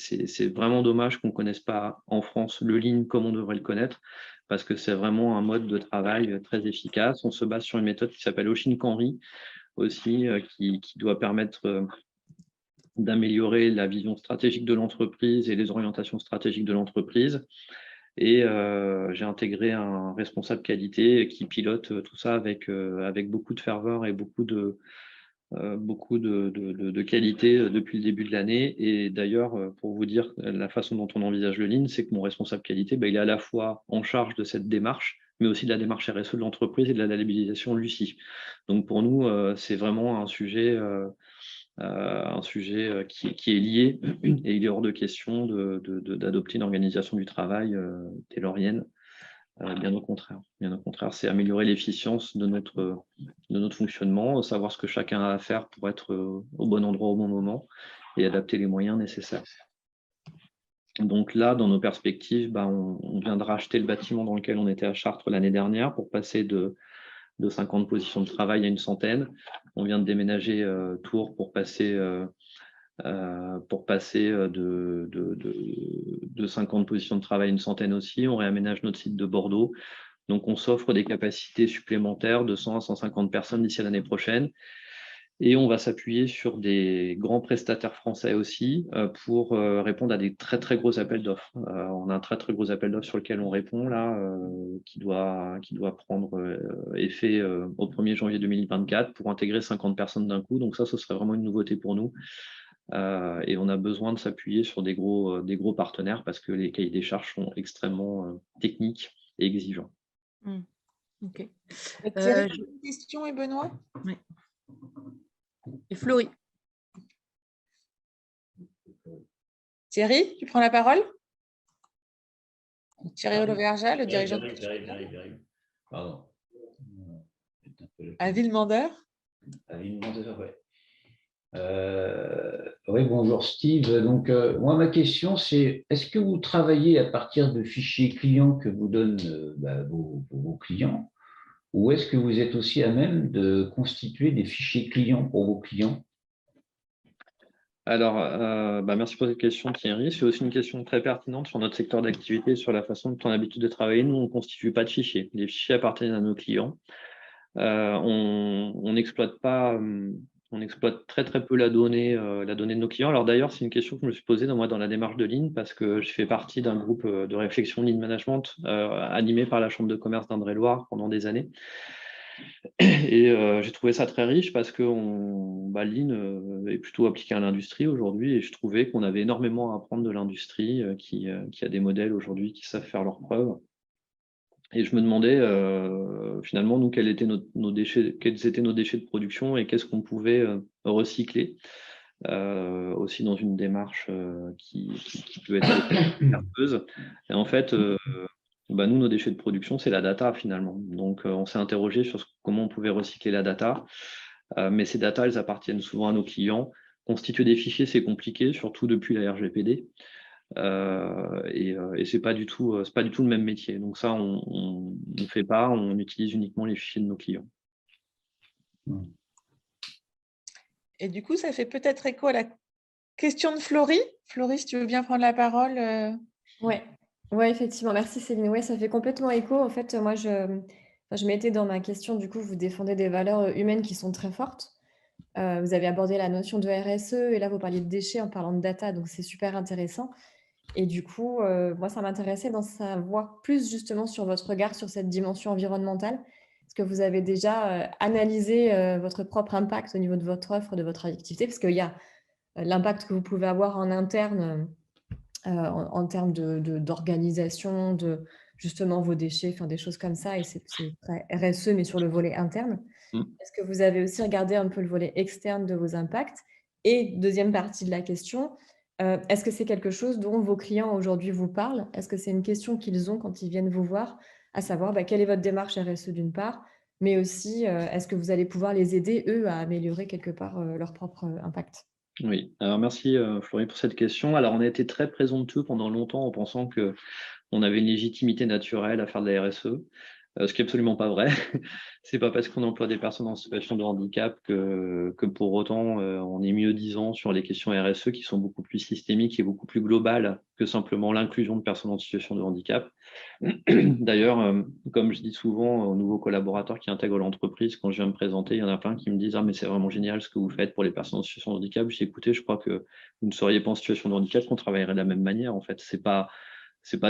vraiment dommage qu'on ne connaisse pas en France le Lean comme on devrait le connaître, parce que c'est vraiment un mode de travail très efficace. On se base sur une méthode qui s'appelle Oshin-Kanri aussi, qui doit permettre d'améliorer la vision stratégique de l'entreprise et les orientations stratégiques de l'entreprise. Et j'ai intégré un responsable qualité qui pilote tout ça avec beaucoup de ferveur et beaucoup de qualité depuis le début de l'année. Et d'ailleurs, pour vous dire la façon dont on envisage le Lean, c'est que mon responsable qualité, il est à la fois en charge de cette démarche, mais aussi de la démarche RSE de l'entreprise et de la labellisation Lucie. Donc pour nous, c'est vraiment un sujet qui est lié, et il est hors de question d'adopter une organisation du travail taylorienne. Bien au contraire, c'est améliorer l'efficience de notre fonctionnement, savoir ce que chacun a à faire pour être au bon endroit au bon moment et adapter les moyens nécessaires. Donc là, dans nos perspectives, on vient de racheter le bâtiment dans lequel on était à Chartres l'année dernière pour passer de 50 positions de travail à une centaine. On vient de déménager Tours pour passer de 50 positions de travail à une centaine aussi. On réaménage notre site de Bordeaux. Donc, on s'offre des capacités supplémentaires de 100 à 150 personnes d'ici à l'année prochaine. Et on va s'appuyer sur des grands prestataires français aussi pour répondre à des très, très gros appels d'offres. On a un très, très gros appel d'offres sur lequel on répond là, qui doit prendre effet au 1er janvier 2024 pour intégrer 50 personnes d'un coup. Donc ça, ce serait vraiment une nouveauté pour nous. Et on a besoin de s'appuyer sur des gros partenaires parce que les cahiers des charges sont extrêmement techniques et exigeants. Ok. Thierry, une question et Benoît? Oui. Et Florie. Thierry, tu prends la parole? Thierry Oloverja, le dirigeant. J'arrive. Pardon. À Villemandeur. À Villemandeur, oui. Oui, bonjour Steve. Donc, moi, ma question, c'est est-ce que vous travaillez à partir de fichiers clients que vous donnent vos clients, ou est-ce que vous êtes aussi à même de constituer des fichiers clients pour vos clients? Alors, merci pour cette question, Thierry. C'est aussi une question très pertinente sur notre secteur d'activité, sur la façon dont on a l'habitude de travailler. Nous, on ne constitue pas de fichiers. Les fichiers appartiennent à nos clients. On n'exploite pas... On exploite très très peu la donnée de nos clients. Alors d'ailleurs, c'est une question que je me suis posée dans la démarche de Lean, parce que je fais partie d'un groupe de réflexion Lean Management animé par la Chambre de commerce d'Indre-et-Loire pendant des années. Et j'ai trouvé ça très riche parce que Lean est plutôt appliqué à l'industrie aujourd'hui, et je trouvais qu'on avait énormément à apprendre de l'industrie qui a des modèles aujourd'hui qui savent faire leurs preuves. Et je me demandais finalement, nous, quels étaient nos déchets de production et qu'est-ce qu'on pouvait recycler, aussi dans une démarche qui peut être vertueuse. Et en fait, nous, nos déchets de production, c'est la data finalement. Donc, on s'est interrogé sur comment on pouvait recycler la data. Mais ces data, elles appartiennent souvent à nos clients. Constituer des fichiers, c'est compliqué, surtout depuis la RGPD. Et c'est pas du tout le même métier. Donc ça, on ne fait pas, on utilise uniquement les fichiers de nos clients. Et du coup, ça fait peut-être écho à la question de Florie. Florie, si tu veux bien prendre la parole. Ouais, ouais, effectivement. Merci Céline. Ouais, ça fait complètement écho. En fait, moi, je mettais dans ma question, du coup, vous défendez des valeurs humaines qui sont très fortes. Vous avez abordé la notion de RSE et là, vous parliez de déchets en parlant de data, donc c'est super intéressant. Et du coup, moi, ça m'intéressait d'en savoir plus justement sur votre regard sur cette dimension environnementale. Est-ce que vous avez déjà analysé votre propre impact au niveau de votre offre, de votre activité? Parce qu'il y a l'impact que vous pouvez avoir en interne en termes d'organisation, de justement vos déchets, enfin des choses comme ça, et c'est très RSE, mais sur le volet interne. Est-ce que vous avez aussi regardé un peu le volet externe de vos impacts? Et deuxième partie de la question, est-ce que c'est quelque chose dont vos clients aujourd'hui vous parlent? Est-ce que c'est une question qu'ils ont quand ils viennent vous voir, à savoir quelle est votre démarche RSE d'une part, mais aussi est-ce que vous allez pouvoir les aider, eux, à améliorer quelque part leur propre impact? Oui, alors merci Florie pour cette question. Alors on a été très présomptueux pendant longtemps en pensant qu'on avait une légitimité naturelle à faire de la RSE, ce qui n'est absolument pas vrai. C'est pas parce qu'on emploie des personnes en situation de handicap que pour autant on est mieux disant sur les questions RSE qui sont beaucoup plus systémiques et beaucoup plus globales que simplement l'inclusion de personnes en situation de handicap. D'ailleurs, comme je dis souvent aux nouveaux collaborateurs qui intègrent l'entreprise, quand je viens me présenter, il y en a plein qui me disent « Ah, mais c'est vraiment génial ce que vous faites pour les personnes en situation de handicap. » Je dis « Écoutez, je crois que vous ne seriez pas en situation de handicap, qu'on travaillerait de la même manière. En fait, c'est pas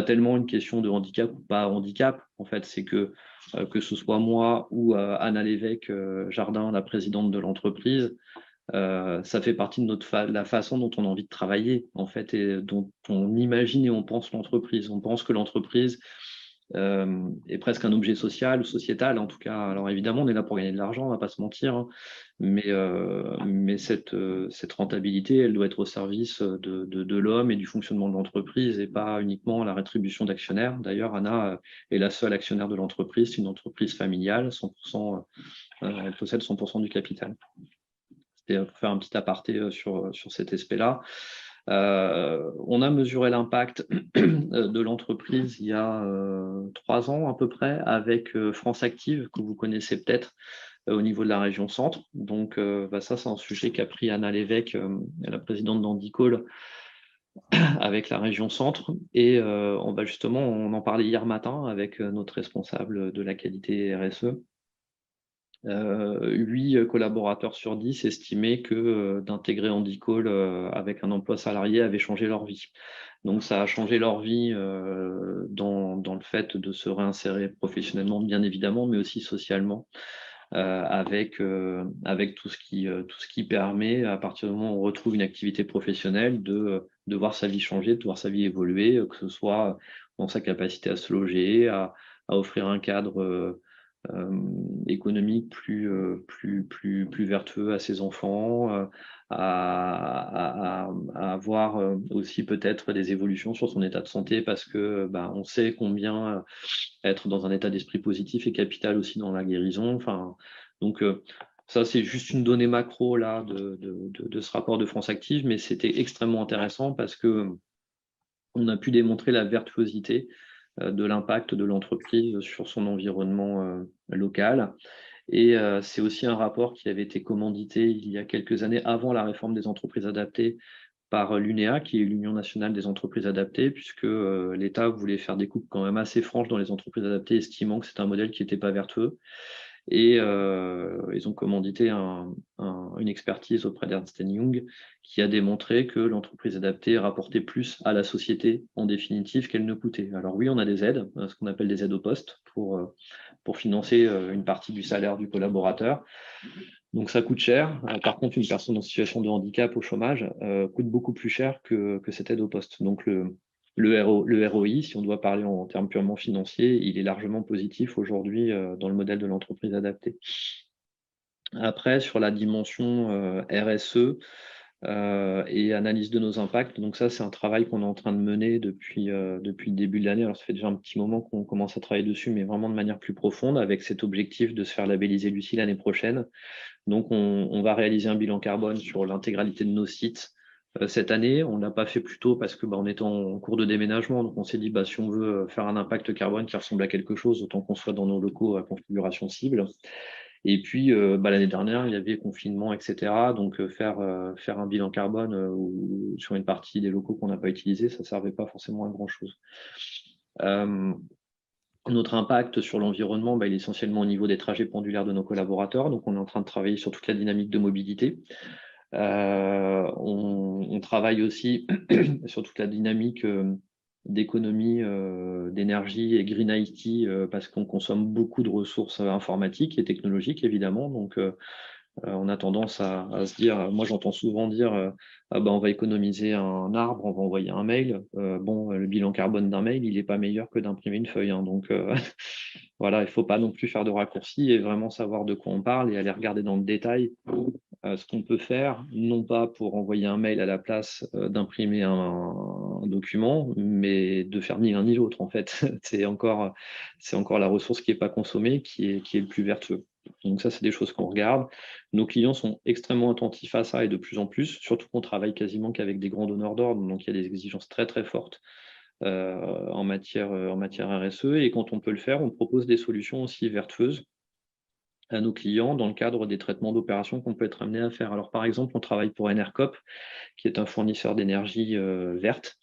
tellement une question de handicap ou pas handicap. En fait, c'est que ce soit moi ou Anna Lévesque Jardin, la présidente de l'entreprise, ça fait partie de la façon dont on a envie de travailler, en fait, et dont on imagine et on pense l'entreprise. On pense que l'entreprise est presque un objet social ou sociétal, en tout cas. Alors évidemment, on est là pour gagner de l'argent, on ne va pas se mentir, hein, mais cette rentabilité, elle doit être au service de l'homme et du fonctionnement de l'entreprise et pas uniquement à la rétribution d'actionnaires. D'ailleurs, Anna est la seule actionnaire de l'entreprise, c'est une entreprise familiale, 100%, elle possède 100% du capital. C'était pour faire un petit aparté sur cet aspect-là. On a mesuré l'impact de l'entreprise il y a 3 ans à peu près avec France Active, que vous connaissez peut-être, au niveau de la région centre. Donc ça, c'est un sujet qu'a pris Anna Lévesque, la présidente d'Handicall, avec la région centre. Et on en parlait hier matin avec notre responsable de la qualité RSE. 8 collaborateurs sur 10 estimaient que d'intégrer Handicall avec un emploi salarié avait changé leur vie. Donc ça a changé leur vie dans le fait de se réinsérer professionnellement, bien évidemment, mais aussi socialement, avec tout ce qui permet, à partir du moment où on retrouve une activité professionnelle, de voir sa vie changer, de voir sa vie évoluer, que ce soit dans sa capacité à se loger, à offrir un cadre économique plus vertueux à ses enfants, à avoir aussi peut-être des évolutions sur son état de santé, parce que on sait combien être dans un état d'esprit positif est capital aussi dans la guérison. Donc ça, c'est juste une donnée macro là de ce rapport de France Active, mais c'était extrêmement intéressant parce que on a pu démontrer la vertuosité de l'impact de l'entreprise sur son environnement local. Et c'est aussi un rapport qui avait été commandité il y a quelques années avant la réforme des entreprises adaptées par l'UNEA, qui est l'Union nationale des entreprises adaptées, puisque l'État voulait faire des coupes quand même assez franches dans les entreprises adaptées, estimant que c'est un modèle qui n'était pas vertueux. Et ils ont commandité une expertise auprès d'Ernst & Young qui a démontré que l'entreprise adaptée rapportait plus à la société en définitive qu'elle ne coûtait. Alors oui, on a des aides, ce qu'on appelle des aides au poste, pour financer une partie du salaire du collaborateur. Donc ça coûte cher. Par contre, une personne en situation de handicap au chômage coûte beaucoup plus cher que cette aide au poste. Donc le ROI, si on doit parler en termes purement financiers, il est largement positif aujourd'hui dans le modèle de l'entreprise adaptée. Après, sur la dimension RSE et analyse de nos impacts, donc ça, c'est un travail qu'on est en train de mener depuis le début de l'année. Alors, ça fait déjà un petit moment qu'on commence à travailler dessus, mais vraiment de manière plus profonde, avec cet objectif de se faire labelliser Lucie l'année prochaine. Donc, on va réaliser un bilan carbone sur l'intégralité de nos sites cette année. On ne l'a pas fait plus tôt parce que on était en cours de déménagement. Donc, on s'est dit, si on veut faire un impact carbone qui ressemble à quelque chose, autant qu'on soit dans nos locaux à configuration cible. Et puis, l'année dernière, il y avait confinement, etc. Donc, faire un bilan carbone sur une partie des locaux qu'on n'a pas utilisés, ça ne servait pas forcément à grand-chose. Notre impact sur l'environnement, il est essentiellement au niveau des trajets pendulaires de nos collaborateurs. Donc, on est en train de travailler sur toute la dynamique de mobilité. On travaille aussi sur toute la dynamique d'économie d'énergie et green IT parce qu'on consomme beaucoup de ressources informatiques et technologiques, évidemment. Donc, on a tendance à se dire, moi j'entends souvent dire, on va économiser un arbre, on va envoyer un mail. Le bilan carbone d'un mail, il n'est pas meilleur que d'imprimer une feuille. Donc voilà, il ne faut pas non plus faire de raccourcis et vraiment savoir de quoi on parle et aller regarder dans le détail ce qu'on peut faire, non pas pour envoyer un mail à la place d'imprimer un document, mais de faire ni l'un ni l'autre en fait. C'est encore la ressource qui n'est pas consommée qui est le plus vertueux. Donc ça, c'est des choses qu'on regarde. Nos clients sont extrêmement attentifs à ça et de plus en plus, surtout qu'on travaille quasiment qu'avec des grands donneurs d'ordre, donc il y a des exigences très très fortes en matière RSE. Et quand on peut le faire, on propose des solutions aussi vertueuses à nos clients dans le cadre des traitements d'opérations qu'on peut être amené à faire. Alors par exemple, on travaille pour Enercop, qui est un fournisseur d'énergie verte,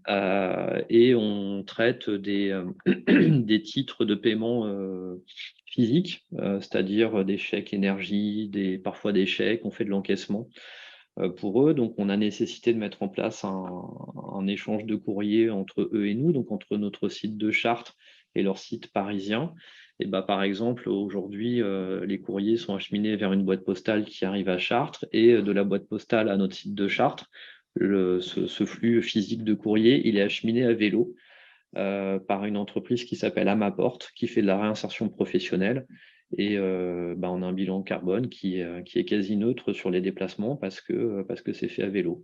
et on traite des titres de paiement physiques, c'est-à-dire des chèques énergie, parfois des chèques, on fait de l'encaissement pour eux. Donc on a nécessité de mettre en place un échange de courrier entre eux et nous, donc entre notre site de Chartres et leur site parisien. Et par exemple, aujourd'hui, les courriers sont acheminés vers une boîte postale qui arrive à Chartres, et de la boîte postale à notre site de Chartres, ce flux physique de courrier, il est acheminé à vélo par une entreprise qui s'appelle Amaporte, qui fait de la réinsertion professionnelle. Et on a un bilan carbone qui est quasi neutre sur les déplacements parce que c'est fait à vélo.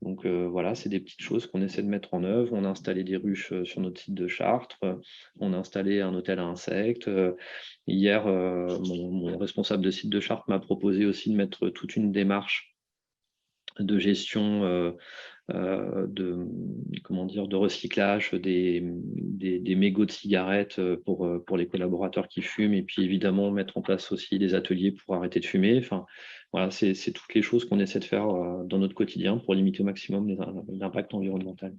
Donc voilà, c'est des petites choses qu'on essaie de mettre en œuvre. On a installé des ruches sur notre site de Chartres. On a installé un hôtel à insectes. Hier, mon responsable de site de Chartres m'a proposé aussi de mettre toute une démarche de gestion de recyclage des mégots de cigarettes pour les collaborateurs qui fument, et puis évidemment mettre en place aussi des ateliers pour arrêter de fumer. Enfin, voilà, c'est toutes les choses qu'on essaie de faire dans notre quotidien pour limiter au maximum l'impact environnemental.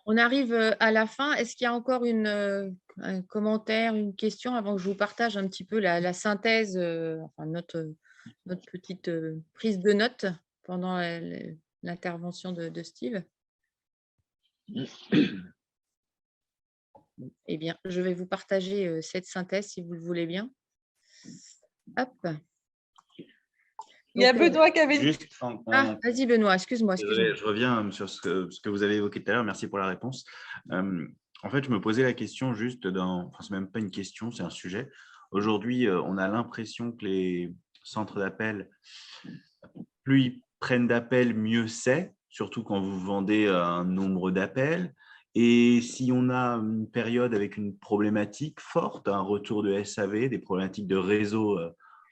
On arrive à la fin. Est-ce qu'il y a encore un commentaire, une question avant que je vous partage un petit peu la synthèse, notre petite prise de notes pendant l'intervention de Steve? Eh bien, je vais vous partager cette synthèse si vous le voulez bien. Hop. Il y a Benoît qui avait... Juste, vas-y Benoît, excuse-moi. Je reviens sur ce que vous avez évoqué tout à l'heure. Merci pour la réponse. En fait, je me posais la question juste c'est même pas une question, c'est un sujet. Aujourd'hui, on a l'impression que les centres d'appel, plus ils prennent d'appels, mieux c'est, surtout quand vous vendez un nombre d'appels. Et si on a une période avec une problématique forte, un retour de SAV, des problématiques de réseau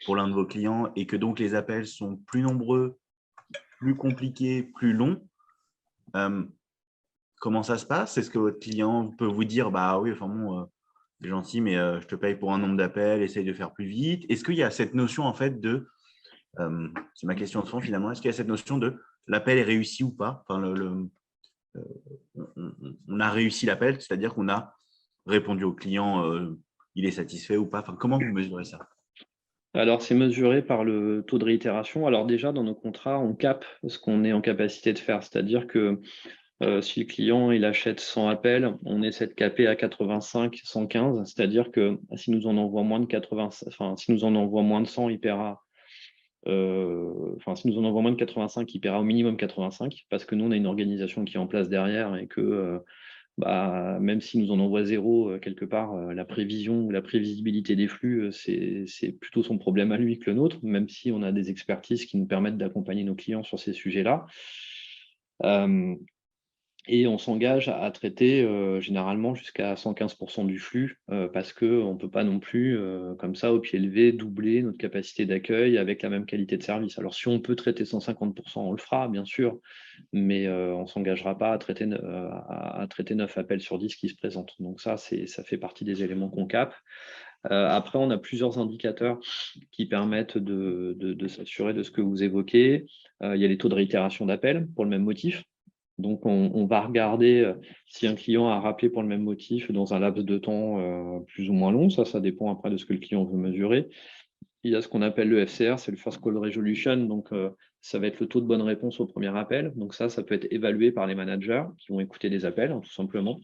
pour l'un de vos clients, et que donc les appels sont plus nombreux, plus compliqués, plus longs, comment ça se passe? Est-ce que votre client peut vous dire, oui, c'est gentil, mais je te paye pour un nombre d'appels, essaye de faire plus vite? Est-ce qu'il y a cette notion en fait de, c'est ma question de fond finalement, est-ce qu'il y a cette notion de l'appel est réussi ou pas? On a réussi l'appel, c'est-à-dire qu'on a répondu au client, il est satisfait ou pas? Comment vous mesurez ça? Alors, c'est mesuré par le taux de réitération. Alors déjà, dans nos contrats, on cape ce qu'on est en capacité de faire. C'est-à-dire que si le client il achète 100 appels, on essaie de caper à 85, 115. C'est-à-dire que si nous en envoie moins de 100, il paiera. Si nous en envoie moins de 85, il paiera au minimum 85, parce que nous, on a une organisation qui est en place derrière et que même si nous en envoie 0, quelque part, la prévision ou la prévisibilité des flux, c'est plutôt son problème à lui que le nôtre, même si on a des expertises qui nous permettent d'accompagner nos clients sur ces sujets-là. Et on s'engage à traiter généralement jusqu'à 115% du flux parce qu'on ne peut pas non plus, comme ça, au pied levé, doubler notre capacité d'accueil avec la même qualité de service. Alors, si on peut traiter 150%, on le fera, bien sûr, mais on ne s'engagera pas à traiter 9 appels sur 10 qui se présentent. Donc ça fait partie des éléments qu'on capte. Après, on a plusieurs indicateurs qui permettent de s'assurer de ce que vous évoquez. Il y a les taux de réitération d'appel pour le même motif. Donc, on va regarder si un client a rappelé pour le même motif dans un laps de temps plus ou moins long. Ça dépend après de ce que le client veut mesurer. Il y a ce qu'on appelle le FCR, c'est le First Call Resolution. Donc, ça va être le taux de bonne réponse au premier appel. Donc, ça peut être évalué par les managers qui vont écouter des appels, tout simplement,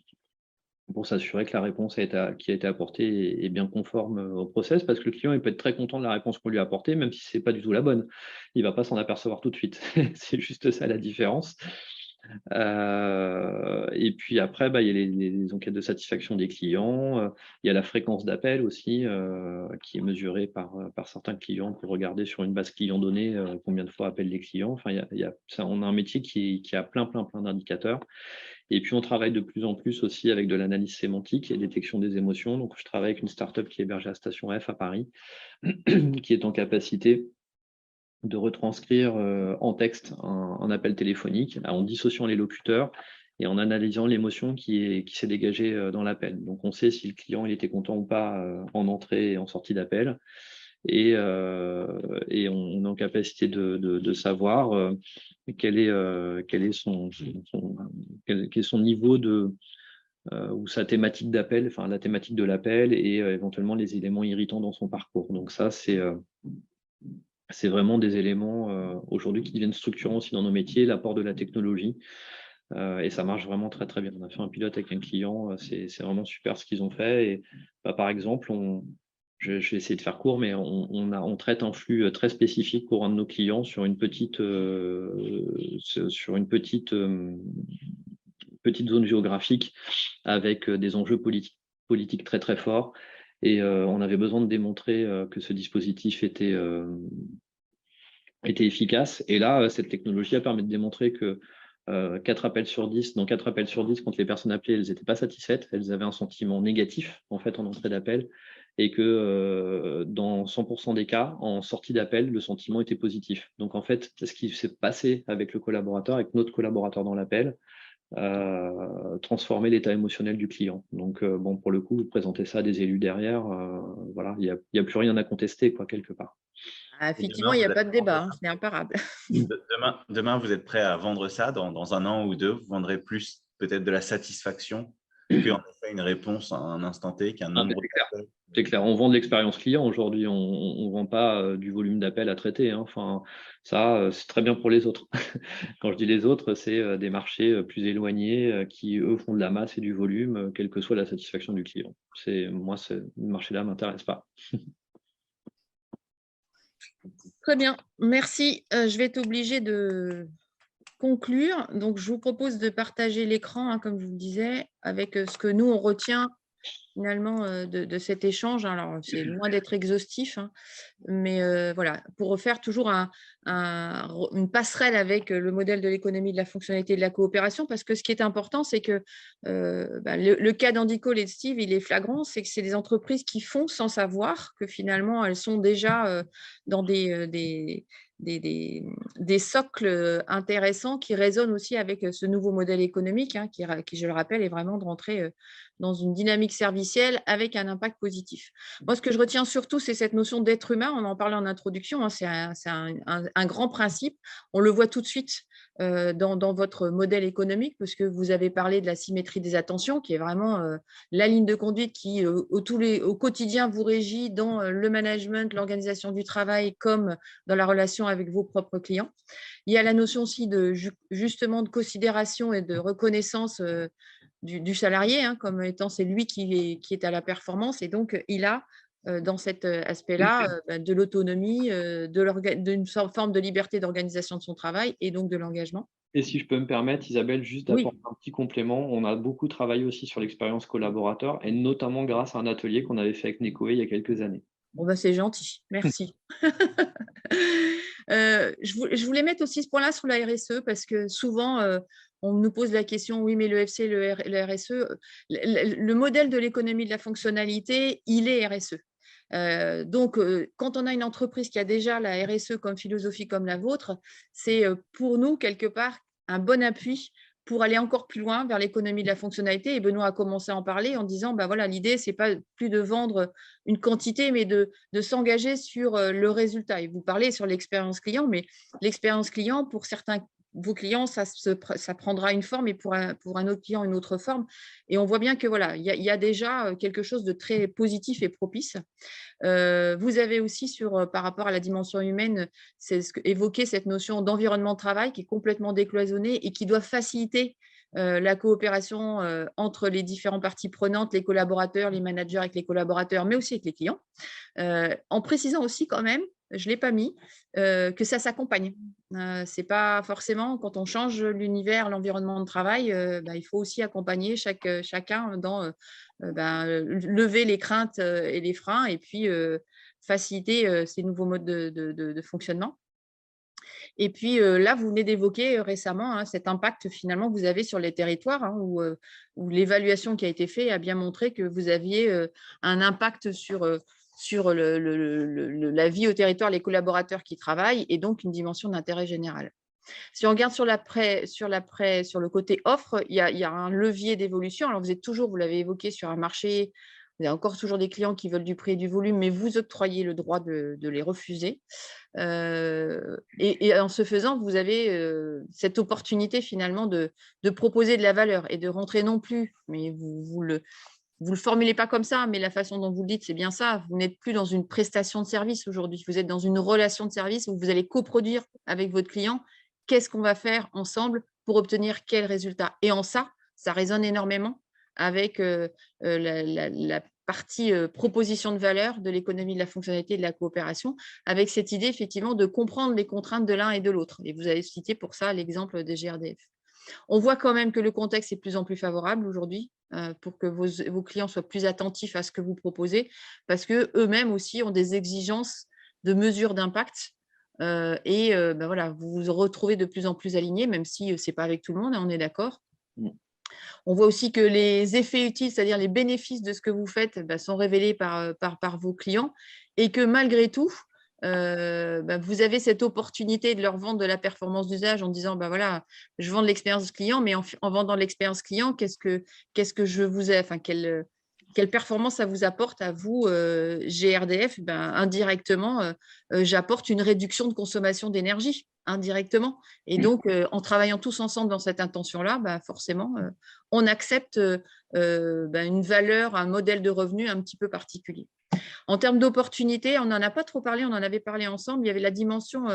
pour s'assurer que la réponse qui a été apportée est bien conforme au process, parce que le client il peut être très content de la réponse qu'on lui a apportée, même si ce n'est pas du tout la bonne. Il ne va pas s'en apercevoir tout de suite. C'est juste ça la différence. Et puis après, il y a les enquêtes de satisfaction des clients. Il y a la fréquence d'appel aussi, qui est mesurée par certains clients pour regarder sur une base client donnée combien de fois appellent les clients. Enfin, on a un métier qui a plein d'indicateurs. Et puis, on travaille de plus en plus aussi avec de l'analyse sémantique et détection des émotions. Donc, je travaille avec une startup qui est hébergée à Station F à Paris, qui est en capacité de retranscrire en texte un appel téléphonique en dissociant les locuteurs et en analysant l'émotion qui s'est dégagée dans l'appel. Donc, on sait si le client il était content ou pas en entrée et en sortie d'appel. Et on est en capacité de savoir quel est son niveau ou sa thématique d'appel, enfin la thématique de l'appel et éventuellement les éléments irritants dans son parcours. Donc ça, c'est vraiment des éléments aujourd'hui qui deviennent structurants aussi dans nos métiers, l'apport de la technologie. Et ça marche vraiment très très bien. On a fait un pilote avec un client, c'est vraiment super ce qu'ils ont fait. Et par exemple, je vais essayer de faire court, mais on traite un flux très spécifique pour un de nos clients sur une petite zone géographique avec des enjeux politiques très très forts. Et on avait besoin de démontrer que ce dispositif était efficace. Et là, cette technologie a permis de démontrer que 4 appels sur 10, dans 4 appels sur 10, quand les personnes appelaient, elles n'étaient pas satisfaites, elles avaient un sentiment négatif en fait en entrée d'appel, et que dans 100% des cas, en sortie d'appel, le sentiment était positif. Donc en fait, ce qui s'est passé avec le collaborateur, avec notre collaborateur dans l'appel, transformer l'état émotionnel du client. Donc bon, pour le coup, vous présentez ça à des élus derrière, voilà, il n'y a plus rien à contester quoi, quelque part. Effectivement, il n'y a pas de débat, c'est imparable. Demain, vous êtes prêt à vendre ça dans 1 an ou 2, vous vendrez plus peut-être de la satisfaction qu'en effet une réponse à un instant T, qu'un nombre d'appels. C'est clair, on vend de l'expérience client aujourd'hui, on ne vend pas du volume d'appels à traiter. Hein. Enfin, ça, c'est très bien pour les autres. Quand je dis les autres, c'est des marchés plus éloignés qui, eux, font de la masse et du volume, quelle que soit la satisfaction du client. Moi, ce marché-là ne m'intéresse pas. Très bien, merci. Je vais être obligée de conclure. Donc, je vous propose de partager l'écran, comme je vous le disais, avec ce que nous, on retient finalement de cet échange. Alors, c'est loin d'être exhaustif, mais voilà, pour refaire toujours une passerelle avec le modèle de l'économie de la fonctionnalité et de la coopération, parce que ce qui est important, c'est que le cas d'Andicall et de Steve, il est flagrant, c'est que c'est des entreprises qui font sans savoir que finalement, elles sont déjà dans des socles intéressants qui résonnent aussi avec ce nouveau modèle économique, qui, je le rappelle, est vraiment de rentrer dans une dynamique servicielle avec un impact positif. Moi, ce que je retiens surtout, c'est cette notion d'être humain. On en parlait en introduction, c'est un grand principe. On le voit tout de suite dans votre modèle économique, parce que vous avez parlé de la symétrie des attentions, qui est vraiment la ligne de conduite qui, au quotidien, vous régit dans le management, l'organisation du travail, comme dans la relation avec vos propres clients. Il y a la notion aussi justement de considération et de reconnaissance du salarié, comme étant c'est lui qui est à la performance, et donc il a dans cet aspect-là de l'autonomie, d'une forme de liberté d'organisation de son travail et donc de l'engagement. Et si je peux me permettre, Isabelle, juste d'apporter un petit complément, on a beaucoup travaillé aussi sur l'expérience collaborateur, et notamment grâce à un atelier qu'on avait fait avec Necoe il y a quelques années. Bon, c'est gentil, merci. Je voulais mettre aussi ce point-là sur la RSE, parce que souvent, on nous pose la question, oui, mais le FC, le RSE, le modèle de l'économie de la fonctionnalité, il est RSE. Donc, quand on a une entreprise qui a déjà la RSE comme philosophie comme la vôtre, c'est pour nous, quelque part, un bon appui pour aller encore plus loin vers l'économie de la fonctionnalité. Et Benoît a commencé à en parler en disant, bah voilà, l'idée, ce n'est pas plus de vendre une quantité, mais de s'engager sur le résultat. Et vous parlez sur l'expérience client, mais l'expérience client, pour certains vos clients, ça prendra une forme et pour un autre client, une autre forme. Et on voit bien que voilà, il y a déjà quelque chose de très positif et propice. Vous avez aussi, par rapport à la dimension humaine, évoqué cette notion d'environnement de travail qui est complètement décloisonné et qui doit faciliter la coopération entre les différentes parties prenantes, les collaborateurs, les managers avec les collaborateurs, mais aussi avec les clients, en précisant aussi quand même, je ne l'ai pas mis, que ça s'accompagne. Ce n'est pas forcément, quand on change l'univers, l'environnement de travail, il faut aussi accompagner chacun dans lever les craintes et les freins et puis faciliter ces nouveaux modes de fonctionnement. Et puis là, vous venez d'évoquer récemment cet impact finalement que vous avez sur les territoires, où l'évaluation qui a été faite a bien montré que vous aviez un impact sur la vie au territoire, les collaborateurs qui travaillent, et donc une dimension d'intérêt général. Si on regarde sur le côté offre, il y a un levier d'évolution. Alors, vous êtes toujours, vous l'avez évoqué, sur un marché, vous avez encore toujours des clients qui veulent du prix et du volume, mais vous octroyez le droit de les refuser. Et en ce faisant, vous avez cette opportunité finalement de proposer de la valeur et de rentrer non plus, mais vous le formulez pas comme ça, mais la façon dont vous le dites, c'est bien ça. Vous n'êtes plus dans une prestation de service aujourd'hui. Vous êtes dans une relation de service où vous allez coproduire avec votre client. Qu'est-ce qu'on va faire ensemble pour obtenir quel résultat? Et en ça résonne énormément avec la partie proposition de valeur de l'économie de la fonctionnalité et de la coopération, avec cette idée effectivement de comprendre les contraintes de l'un et de l'autre. Et vous avez cité pour ça l'exemple des GRDF. On voit quand même que le contexte est de plus en plus favorable aujourd'hui pour que vos clients soient plus attentifs à ce que vous proposez, parce qu'eux-mêmes aussi ont des exigences de mesure d'impact. Voilà, vous vous retrouvez de plus en plus alignés, même si ce n'est pas avec tout le monde, on est d'accord. On voit aussi que les effets utiles, c'est-à-dire les bénéfices de ce que vous faites, sont révélés par vos clients, et que malgré tout, vous avez cette opportunité de leur vendre de la performance d'usage en disant, voilà, je vends de l'expérience client, mais en vendant de l'expérience client, qu'est-ce que je vous ai, quelle performance ça vous apporte à vous, GRDF? Indirectement, j'apporte une réduction de consommation d'énergie, indirectement. Et donc, en travaillant tous ensemble dans cette intention-là, forcément, on accepte une valeur, un modèle de revenu un petit peu particulier. En termes d'opportunités, on n'en a pas trop parlé, on en avait parlé ensemble. Il y avait la dimension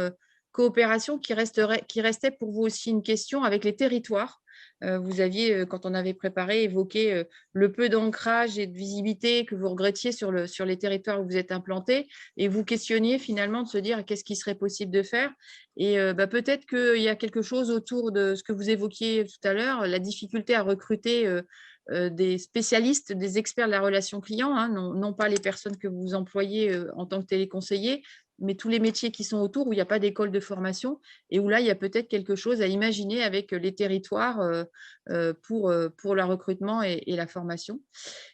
coopération qui restait pour vous aussi une question avec les territoires. Vous aviez, quand on avait préparé, évoqué le peu d'ancrage et de visibilité que vous regrettiez sur les territoires où vous êtes implantés, et vous questionniez finalement de se dire qu'est-ce qui serait possible de faire. Et peut-être qu'il y a quelque chose autour de ce que vous évoquiez tout à l'heure, la difficulté à recruter des spécialistes, des experts de la relation client, non pas les personnes que vous employez en tant que téléconseiller, mais tous les métiers qui sont autour, où il n'y a pas d'école de formation, et où là, il y a peut-être quelque chose à imaginer avec les territoires pour le recrutement et la formation.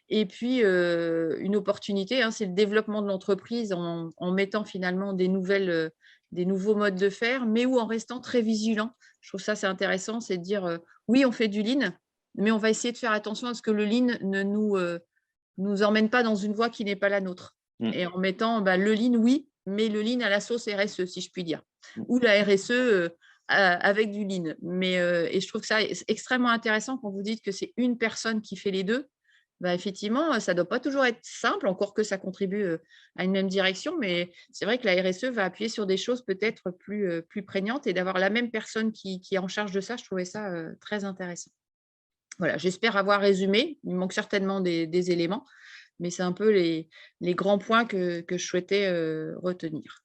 Et puis, une opportunité, c'est le développement de l'entreprise en mettant finalement des nouveaux modes de faire, mais où en restant très vigilant. Je trouve ça, c'est intéressant, c'est de dire, oui, on fait du lean, mais on va essayer de faire attention à ce que le lean ne nous emmène pas dans une voie qui n'est pas la nôtre. Et en mettant le lean, oui, mais le lean à la sauce RSE, si je puis dire, ou la RSE avec du lean. Et je trouve que ça est extrêmement intéressant quand vous dites que c'est une personne qui fait les deux. Effectivement, ça ne doit pas toujours être simple, encore que ça contribue à une même direction, mais c'est vrai que la RSE va appuyer sur des choses peut-être plus prégnantes, et d'avoir la même personne qui est en charge de ça, je trouvais ça très intéressant. Voilà, j'espère avoir résumé. Il manque certainement des éléments, mais c'est un peu les grands points que je souhaitais retenir.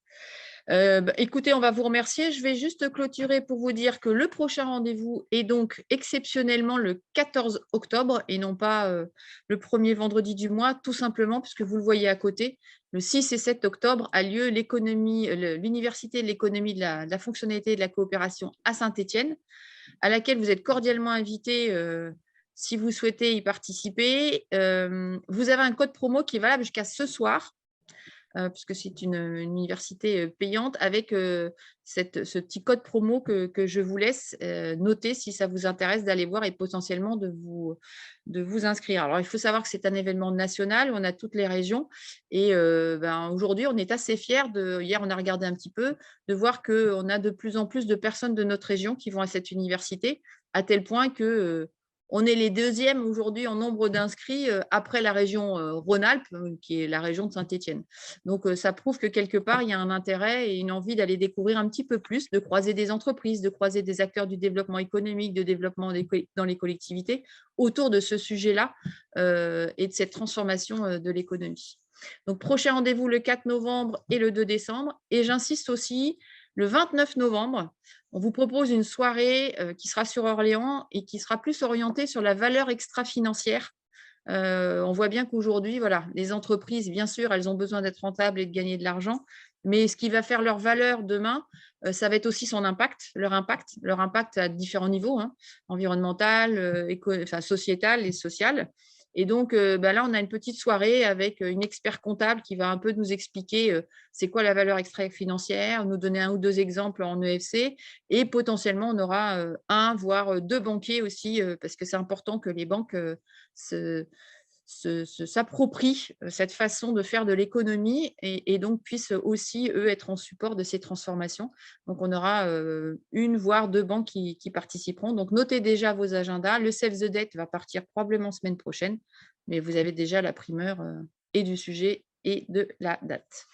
Écoutez, on va vous remercier. Je vais juste clôturer pour vous dire que le prochain rendez-vous est donc exceptionnellement le 14 octobre et non pas le premier vendredi du mois, tout simplement puisque vous le voyez à côté. Le 6 et 7 octobre a lieu l'Université de l'économie de la fonctionnalité et de la coopération à Saint-Étienne, à laquelle vous êtes cordialement invités si vous souhaitez y participer. Vous avez un code promo qui est valable jusqu'à ce soir, puisque c'est une université payante, avec ce petit code promo que je vous laisse noter si ça vous intéresse d'aller voir et potentiellement de vous inscrire. Alors, il faut savoir que c'est un événement national, on a toutes les régions et aujourd'hui, on est assez fiers hier, on a regardé un petit peu, de voir qu'on a de plus en plus de personnes de notre région qui vont à cette université, à tel point que on est les deuxièmes aujourd'hui en nombre d'inscrits après la région Rhône-Alpes, qui est la région de Saint-Étienne. Donc, ça prouve que quelque part, il y a un intérêt et une envie d'aller découvrir un petit peu plus, de croiser des entreprises, de croiser des acteurs du développement économique, de développement dans les collectivités, autour de ce sujet-là et de cette transformation de l'économie. Donc, prochain rendez-vous le 4 novembre et le 2 décembre. Et j'insiste aussi, le 29 novembre, on vous propose une soirée qui sera sur Orléans et qui sera plus orientée sur la valeur extra-financière. On voit bien qu'aujourd'hui, voilà, les entreprises, bien sûr, elles ont besoin d'être rentables et de gagner de l'argent, mais ce qui va faire leur valeur demain, ça va être aussi son impact, leur impact à différents niveaux, environnemental, sociétal et social. Et donc, là, on a une petite soirée avec une expert comptable qui va un peu nous expliquer c'est quoi la valeur extra-financière, nous donner un ou deux exemples en EFC, et potentiellement, on aura un, voire deux banquiers aussi, parce que c'est important que les banques s'approprient cette façon de faire de l'économie et donc puissent aussi, eux, être en support de ces transformations. Donc, on aura une, voire deux banques qui participeront. Donc, notez déjà vos agendas. Le Save the Date va partir probablement semaine prochaine, mais vous avez déjà la primeur et du sujet et de la date.